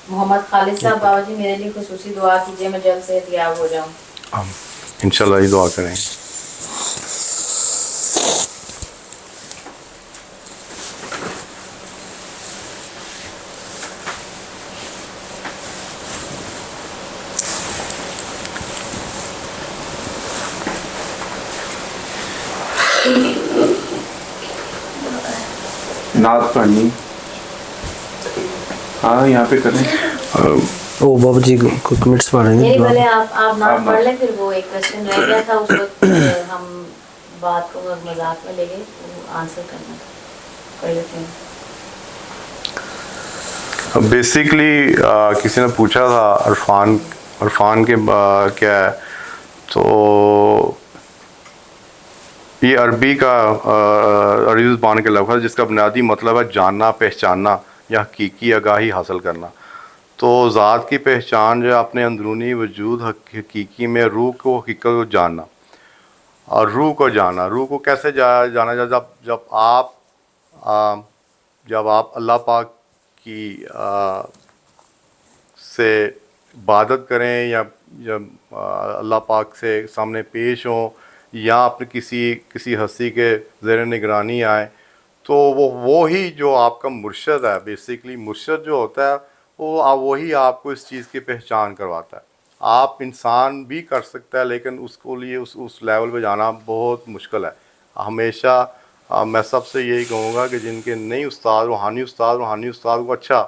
محمد خالد صاحب, بابا جی میرے لیے خصوصی دعا کیجیے, میں جلد سے دیاب ہو جاؤں. انشاءاللہ یہ دعا کریں. نعت پڑھنی, ہاں یہاں پہ کریں. وہ بابا جی کچھ منٹس پڑھیں گے. نہیں پہلے آپ نعت پڑھ لیں, پھر وہ ایک کوشچن رہ گیا تھا اس وقت ہم بات کو مذاق میں لے گئے, وہ آنسر کرنا کر لیتے ہیں. بیسکلی کسی نے پوچھا تھا عرفان کے کیا ہے, تو یہ عربی زبان کا لفظ ہے جس کا بنیادی مطلب ہے جاننا, پہچاننا یا حقیقی آگاہی حاصل کرنا. تو ذات کی پہچان جو اپنے اندرونی وجود حقیقی میں روح کو حقیقت کو جاننا, اور روح کو جاننا. روح کو کیسے جانا جائے؟ جب آپ اللہ پاک کی سے عبادت کریں, یا جب اللہ پاک سے سامنے پیش ہوں, یا اپنے کسی ہستی کے زیر نگرانی آئیں, تو وہی جو آپ کا مرشد ہے, بیسکلی مرشد جو ہوتا ہے وہی آپ کو اس چیز کی پہچان کرواتا ہے. آپ انسان بھی کر سکتا ہے لیکن اس کو لیے اس لیول پہ جانا بہت مشکل ہے. ہمیشہ میں سب سے یہی کہوں گا کہ جن کے نئی استاد روحانی استاد کو اچھا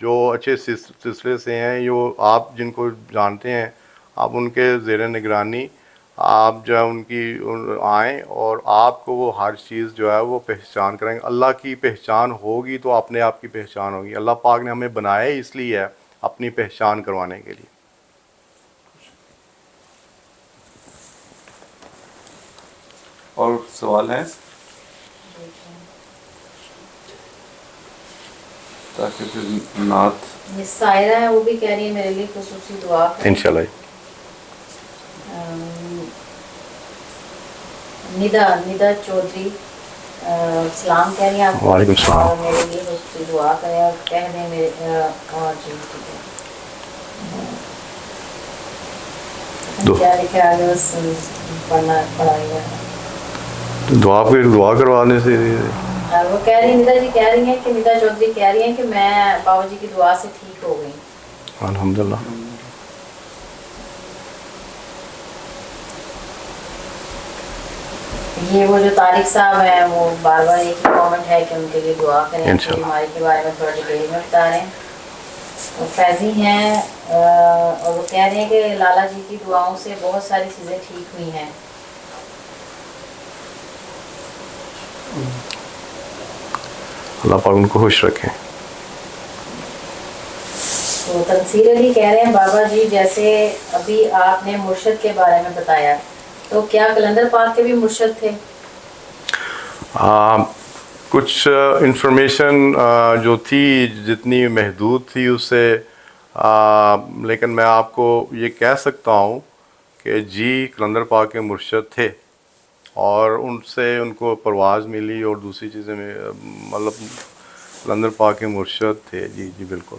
جو اچھے سلسلے سے ہیں، جو آپ جن کو جانتے ہیں، آپ ان کے زیر نگرانی آپ جو ہے ان کی آئیں اور آپ کو وہ ہر چیز جو ہے وہ پہچان کریں گے. اللہ کی پہچان ہوگی تو اپنے آپ کی پہچان ہوگی. اللہ پاک نے ہمیں بنایا ہی اس لیے ہے اپنی پہچان کروانے کے لیے. اور سوال ہے تاکہ پھر نعت. یہ سائرہ ہے، وہ بھی کہہ رہی ہے میرے لیے خصوصی دعا کریں. انشاءاللہ. ندا چودھری سلام کہہ رہی ہیں آپ کو. وعلیکم السلام. اور میرے لیے خصوصی دعا کریں اور کہہ دیں میرے اور جی ٹھیک ہے. کیا لکھا ہے آگے بس پڑھائی ہے. دعا کروانے سے وہ کہہ رہی ہیں، ندا جی کہہ رہی ہیں کہ ندا چودھری کہہ رہی ہیں کہ میں بابا جی کی دعا سے ٹھیک ہو گئی. الحمدللہ. یہ وہ جو طارق صاحب ہیں وہ بار بار ایک ہی کامنٹ ہے کہ ان کے لیے دعا کریں. انشاءاللہ. بیماری کے بارے میں تھوڑا ڈیٹیل میں بتا رہے ہیں. وہ فیضی ہیں اور وہ کہہ رہے ہیں کہ لالا جی کی دعاؤں سے بہت ساری چیزیں ٹھیک ہوئی ہیں. اللہ پاک ان کو خوش رکھیں. تو تنصیر علی کہہ رہے ہیں بابا جی جیسے ابھی آپ نے مرشد کے بارے میں بتایا تو کیا قلندر پاک کے بھی مرشد تھے؟ کچھ انفارمیشن جو تھی جتنی محدود تھی اس سے لیکن میں آپ کو یہ کہہ سکتا ہوں کہ جی قلندر پاک کے مرشد تھے اور ان سے ان کو پرواز ملی اور دوسری چیزیں میں مطلب قلندر پاک کے مرشد تھے. جی جی بالکل.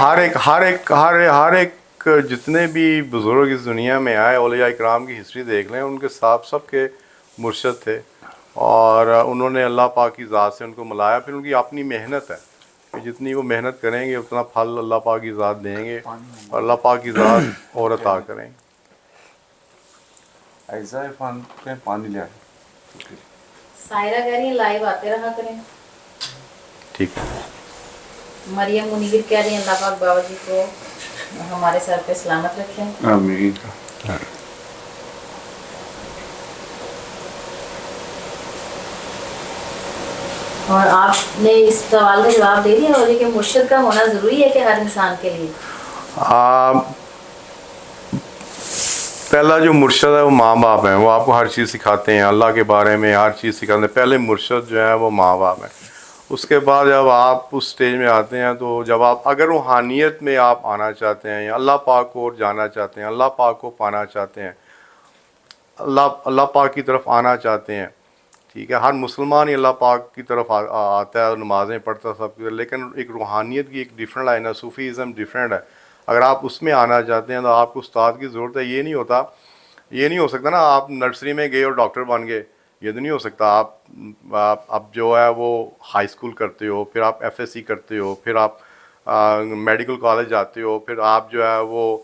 ہر ایک جتنے بھی بزرگ اس دنیا میں آئے اولیاء اکرام کی ہسٹری دیکھ لیں ان کے سب کے مرشد تھے اور انہوں نے اللہ پاک کی ذات سے ان کو ملایا. پھر ان کی اپنی محنت ہے کہ جتنی وہ محنت کریں گے اتنا پھل اللہ پاک کی ذات دیں گے اور اللہ پاک کی ذات اور عطا کریں گے. ایسا پانی لے آئے. سائرہ کہہ رہی ہیں لائیو آتے رہا کریں. ٹھیک ہے. مریم منیر کہہ رہی ہیں اللہ پاک بابا جی کو ہمارے سر پہ سلامت رکھیں. آمین. اور آپ نے اس سوال کا جواب دے دیا اور کہ مرشد کا ہونا ضروری ہے کہ ہر انسان کے لیے. پہلا جو مرشد ہے وہ ماں باپ ہیں. وہ آپ کو ہر چیز سکھاتے ہیں اللہ کے بارے میں ہر چیز سکھاتے ہیں. پہلے مرشد جو ہے وہ ماں باپ ہیں. اس کے بعد جب آپ اس سٹیج میں آتے ہیں تو جب آپ اگر روحانیت میں آپ آنا چاہتے ہیں یا اللہ پاک کو جانا چاہتے ہیں اللہ پاک کو پانا چاہتے ہیں اللہ پاک کی طرف آنا چاہتے ہیں. ٹھیک ہے. ہر مسلمان ہی اللہ پاک کی طرف آتا ہے اور نمازیں پڑھتا ہے سب کچھ. لیکن ایک روحانیت کی ایک ڈفرینٹ لائن ہے. صوفیزم ڈفرینٹ ہے. اگر آپ اس میں آنا چاہتے ہیں تو آپ کو استاد کی ضرورت ہے. یہ نہیں ہو سکتا نا آپ نرسری میں گئے اور ڈاکٹر بن گئے. یہ تو نہیں ہو سکتا. آپ جو ہے وہ ہائی اسکول کرتے ہو پھر آپ ایف ایس سی کرتے ہو پھر آپ میڈیکل کالج جاتے ہو پھر آپ جو ہے وہ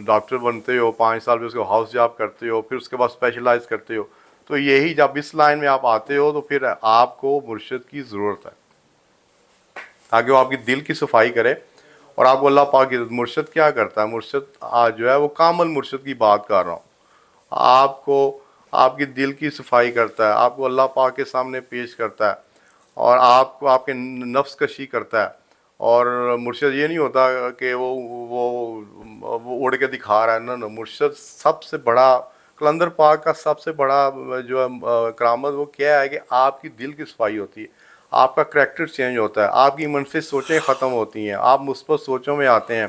ڈاکٹر بنتے ہو 5 سال پھر اس کو ہاؤس جاب کرتے ہو پھر اس کے بعد اسپیشلائز کرتے ہو. تو یہی جب اس لائن میں آپ آتے ہو تو پھر آپ کو مرشد کی ضرورت ہے تاکہ وہ آپ کی دل کی صفائی کرے اور آپ کو اللہ پاک کی. مرشد کیا کرتا ہے؟ مرشد جو ہے وہ کامل مرشد کی بات کر رہا ہوں. آپ کو آپ کی دل کی صفائی کرتا ہے آپ کو اللہ پاک کے سامنے پیش کرتا ہے اور آپ کو آپ کے نفس کشی کرتا ہے. اور مرشد یہ نہیں ہوتا کہ وہ اڑ کے دکھا رہا ہے. نہ مرشد سب سے بڑا قلندر پاک کا سب سے بڑا جو ہے کرامت وہ کیا ہے کہ آپ کی دل کی صفائی ہوتی ہے. آپ کا کریکٹر چینج ہوتا ہے. آپ کی منفی سوچیں ختم ہوتی ہیں. آپ مثبت سوچوں میں آتے ہیں.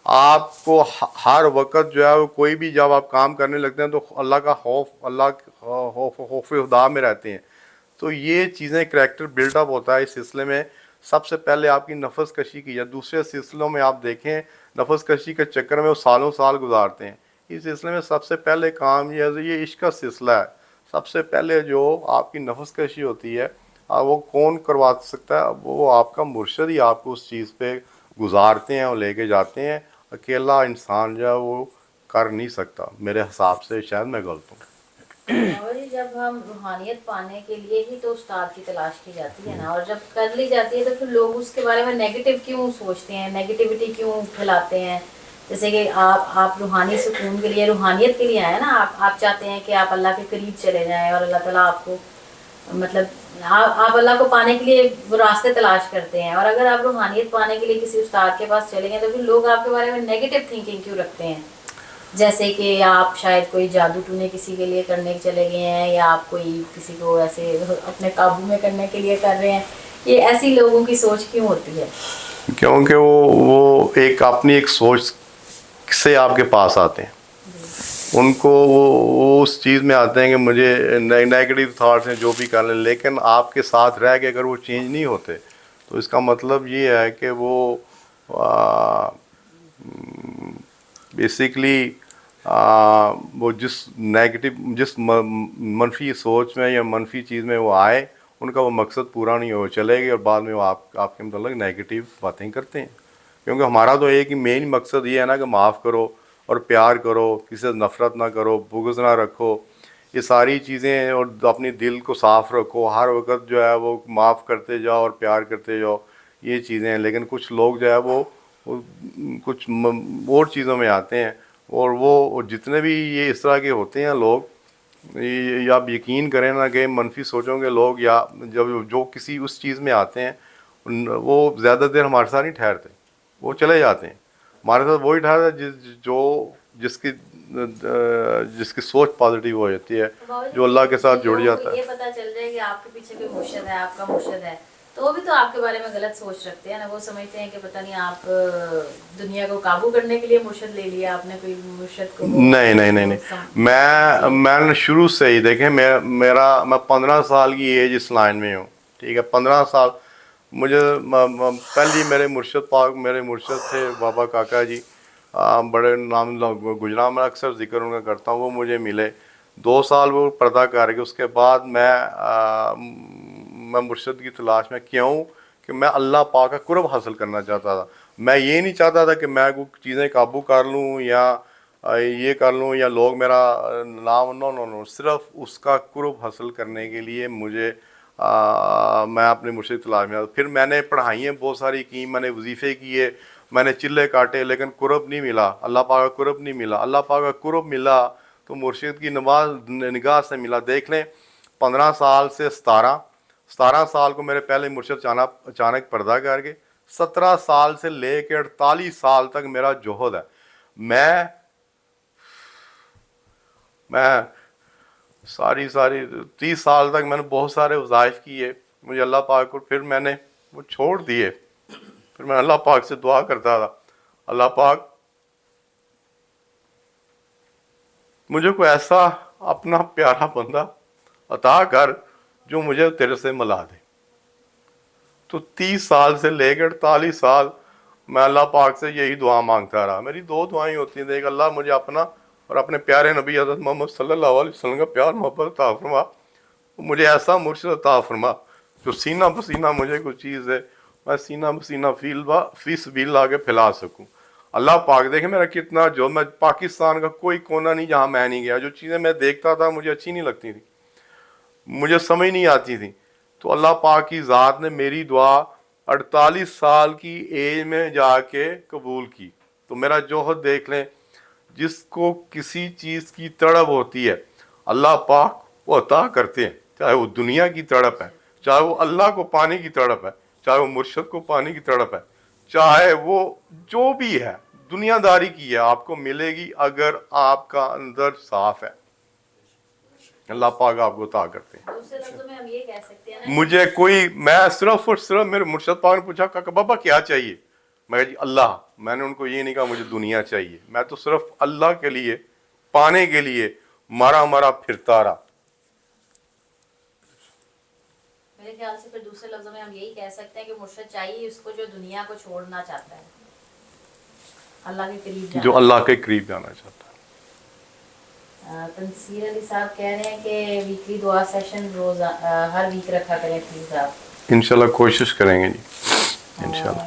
آپ کو ہر وقت جو ہے وہ کوئی بھی جب آپ کام کرنے لگتے ہیں تو اللہ کا خوف خدا میں رہتے ہیں. تو یہ چیزیں کریکٹر بلڈ اپ ہوتا ہے. اس سلسلے میں سب سے پہلے آپ کی نفس کشی کی. یا دوسرے سلسلوں میں آپ دیکھیں نفس کشی کے چکر میں وہ سالوں سال گزارتے ہیں. اس سلسلے میں سب سے پہلے کام یہ عشق کا سلسلہ ہے. سب سے پہلے جو آپ کی نفس کشی ہوتی ہے وہ کون کروا سکتا ہے؟ وہ آپ کا مرشد ہی آپ کو اس چیز پہ گزارتے ہیں اور لے کے جاتے ہیں. اکیلا انسان جو ہے وہ کر نہیں سکتا میرے حساب سے, شاید میں غلط ہوں. بابا جی جب ہم روحانیت پانے کے لیے ہی تو استاد کی تلاش کی جاتی ہے نا, اور جب کر لی جاتی ہے تو پھر لوگ اس کے بارے میں نیگیٹو کیوں سوچتے ہیں, نیگیٹیوٹی کیوں پھیلاتے ہیں؟ جیسے کہ آپ روحانی سکون کے لیے, روحانیت کے لیے آئے نا, آپ چاہتے ہیں کہ آپ اللہ کے قریب چلے جائیں اور اللہ تعالیٰ آپ کو مطلب آپ اللہ کو پانے کے لیے وہ راستے تلاش کرتے ہیں, اور اگر آپ روحانیت پانے کے لیے کسی استاد کے پاس چلے گئے تو پھر لوگ آپ کے بارے میں نیگیٹو تھنکنگ کیوں رکھتے ہیں؟ جیسے کہ آپ شاید کوئی جادو ٹونے کسی کے لیے کرنے چلے گئے ہیں, یا آپ کوئی کسی کو ایسے اپنے قابو میں کرنے کے لیے کر رہے ہیں. یہ ایسی لوگوں کی سوچ کیوں ہوتی ہے؟ کیونکہ وہ ایک اپنی ایک سوچ سے آپ کے پاس آتے ہیں. ان کو وہ اس چیز میں آتے ہیں کہ مجھے نیگیٹو تھاٹس ہیں جو بھی کر لیں, لیکن آپ کے ساتھ رہ کے اگر وہ چینج نہیں ہوتے تو اس کا مطلب یہ ہے کہ وہ بیسیکلی وہ جس منفی سوچ میں یا منفی چیز میں وہ آئے, ان کا وہ مقصد پورا نہیں ہو, چلے گئے اور بعد میں وہ آپ کے متعلق نیگیٹو باتیں کرتے ہیں. کیونکہ ہمارا تو ایک ہی مین مقصد یہ ہے نا کہ معاف کرو اور پیار کرو, کسی سے نفرت نہ کرو, بغض نہ رکھو, یہ ساری چیزیں, اور اپنی دل کو صاف رکھو, ہر وقت جو ہے وہ معاف کرتے جاؤ اور پیار کرتے جاؤ, یہ چیزیں ہیں. لیکن کچھ لوگ جو ہے وہ کچھ اور چیزوں میں آتے ہیں, اور وہ جتنے بھی یہ اس طرح کے ہوتے ہیں لوگ, یا آپ یقین کریں نا کہ منفی سوچوں کے لوگ یا جو کسی اس چیز میں آتے ہیں, وہ زیادہ دیر ہمارے ساتھ نہیں ٹھہرتے, وہ چلے جاتے ہیں. ہمارے ساتھ وہی ٹھہرتا جس کی سوچ پازیٹیو ہو جاتی ہے, جو اللہ کے ساتھ جڑ جاتا ہے. یہ پتہ چل جائے کہ آپ کے پیچھے کوئی مرشد ہے, آپ کا مرشد ہے, تو وہ بھی تو آپ کے بارے میں غلط سوچ رکھتے ہیں نا. وہ سمجھتے ہیں کہ پتہ نہیں آپ دنیا کو قابو کرنے کے لیے مرشد لے لیا آپ نے, کوئی مرشد کو. نہیں, میں نے شروع سے ہی دیکھیں, میں 15 سال کی ایج اس لائن میں ہوں, ٹھیک ہے. 15 سال مجھے پہلی میرے مرشد پاک, میرے مرشد تھے بابا کاکا جی, بڑے نام گجرات میں اکثر ذکر ان کا کرتا ہوں. وہ مجھے ملے 2 سال, وہ پردہ کر کے. اس کے بعد میں مرشد کی تلاش میں کیوں کہ میں اللہ پاک کا قرب حاصل کرنا چاہتا تھا. میں یہ نہیں چاہتا تھا کہ میں کوئی چیزیں قابو کر لوں یا یہ کر لوں یا لوگ میرا نام, نو, صرف اس کا قرب حاصل کرنے کے لیے مجھے میں اپنے مرشد تلاش میں. پھر میں نے پڑھائیاں بہت ساری کی, میں نے وظیفے کیے, میں نے چلے کاٹے, لیکن قرب نہیں ملا, اللہ پاک کا قرب نہیں ملا. اللہ پاک کا قرب ملا تو مرشد کی نگاہ سے ملا. دیکھ لیں 15 سال سے 17 سال کو میرے پہلے مرشد اچانک پردہ کر کے, 17 سال سے لے کے 48 سال تک میرا جوہد ہے. میں ساری 30 سال تک میں نے بہت سارے وظائف کیے, مجھے اللہ پاک کو, پھر میں نے وہ چھوڑ دیے. پھر میں اللہ پاک سے دعا کرتا تھا, اللہ پاک مجھے کوئی ایسا اپنا پیارا بندہ عطا کر جو مجھے تیرے سے ملا دے. تو 30 سال سے لے کر 48 سال میں اللہ پاک سے یہی دعا مانگتا رہا. میری 2 دعائیں ہوتی ہیں, ایک اللہ مجھے اپنا اور اپنے پیارے نبی حضرت محمد صلی اللہ علیہ وسلم کا پیار محبت عطا فرما, مجھے ایسا مرشد عطا فرما جو سینہ بسینہ مجھے کوئی چیز ہے میں سینہ بسینہ فی سبیل اللہ کے پھیلا سکوں. اللہ پاک دیکھیں میرا کتنا, جو میں پاکستان کا کوئی کونا نہیں جہاں میں نہیں گیا, جو چیزیں میں دیکھتا تھا مجھے اچھی نہیں لگتی تھی, مجھے سمجھ نہیں آتی تھی, تو اللہ پاک کی ذات نے میری دعا 48 سال کی ایج میں جا کے قبول کی. تو میرا جوہد دیکھ لیں, جس کو کسی چیز کی تڑپ ہوتی ہے اللہ پاک وہ عطا کرتے ہیں, چاہے وہ دنیا کی تڑپ ہے, چاہے وہ اللہ کو پانے کی تڑپ ہے, چاہے وہ مرشد کو پانے کی تڑپ ہے, چاہے وہ جو بھی ہے دنیا داری کی ہے, آپ کو ملے گی اگر آپ کا اندر صاف ہے. اللہ پاک آپ کو عطا کرتے ہیں. دوسرے لفظوں میں ہم یہ کہہ سکتے ہیں نا, مجھے میں صرف اور صرف میرے مرشد پاک نے پوچھا کہ بابا کیا چاہیے, میں کہا جی اللہ. میں نے ان کو یہ نہیں کہا مجھے دنیا چاہیے, میں تو صرف اللہ کے لیے پانے کے لیے مارا پھرتا رہا. میرے خیال سے پھر دوسرے لفظوں میں ہم یہی کہہ سکتے ہیں کہ مرشد چاہیے اس کو جو دنیا کو چھوڑنا چاہتا ہے, اللہ کے قریب جانا, جو اللہ کے قریب جانا چاہتا ہے. تنصیر علی صاحب کہہ رہے ہیں کہ ویکلی دعا سیشن روز ہر ویک رکھا کریں پلیز آپ. انشاءاللہ کوشش کریں گے جی, انشاءاللہ.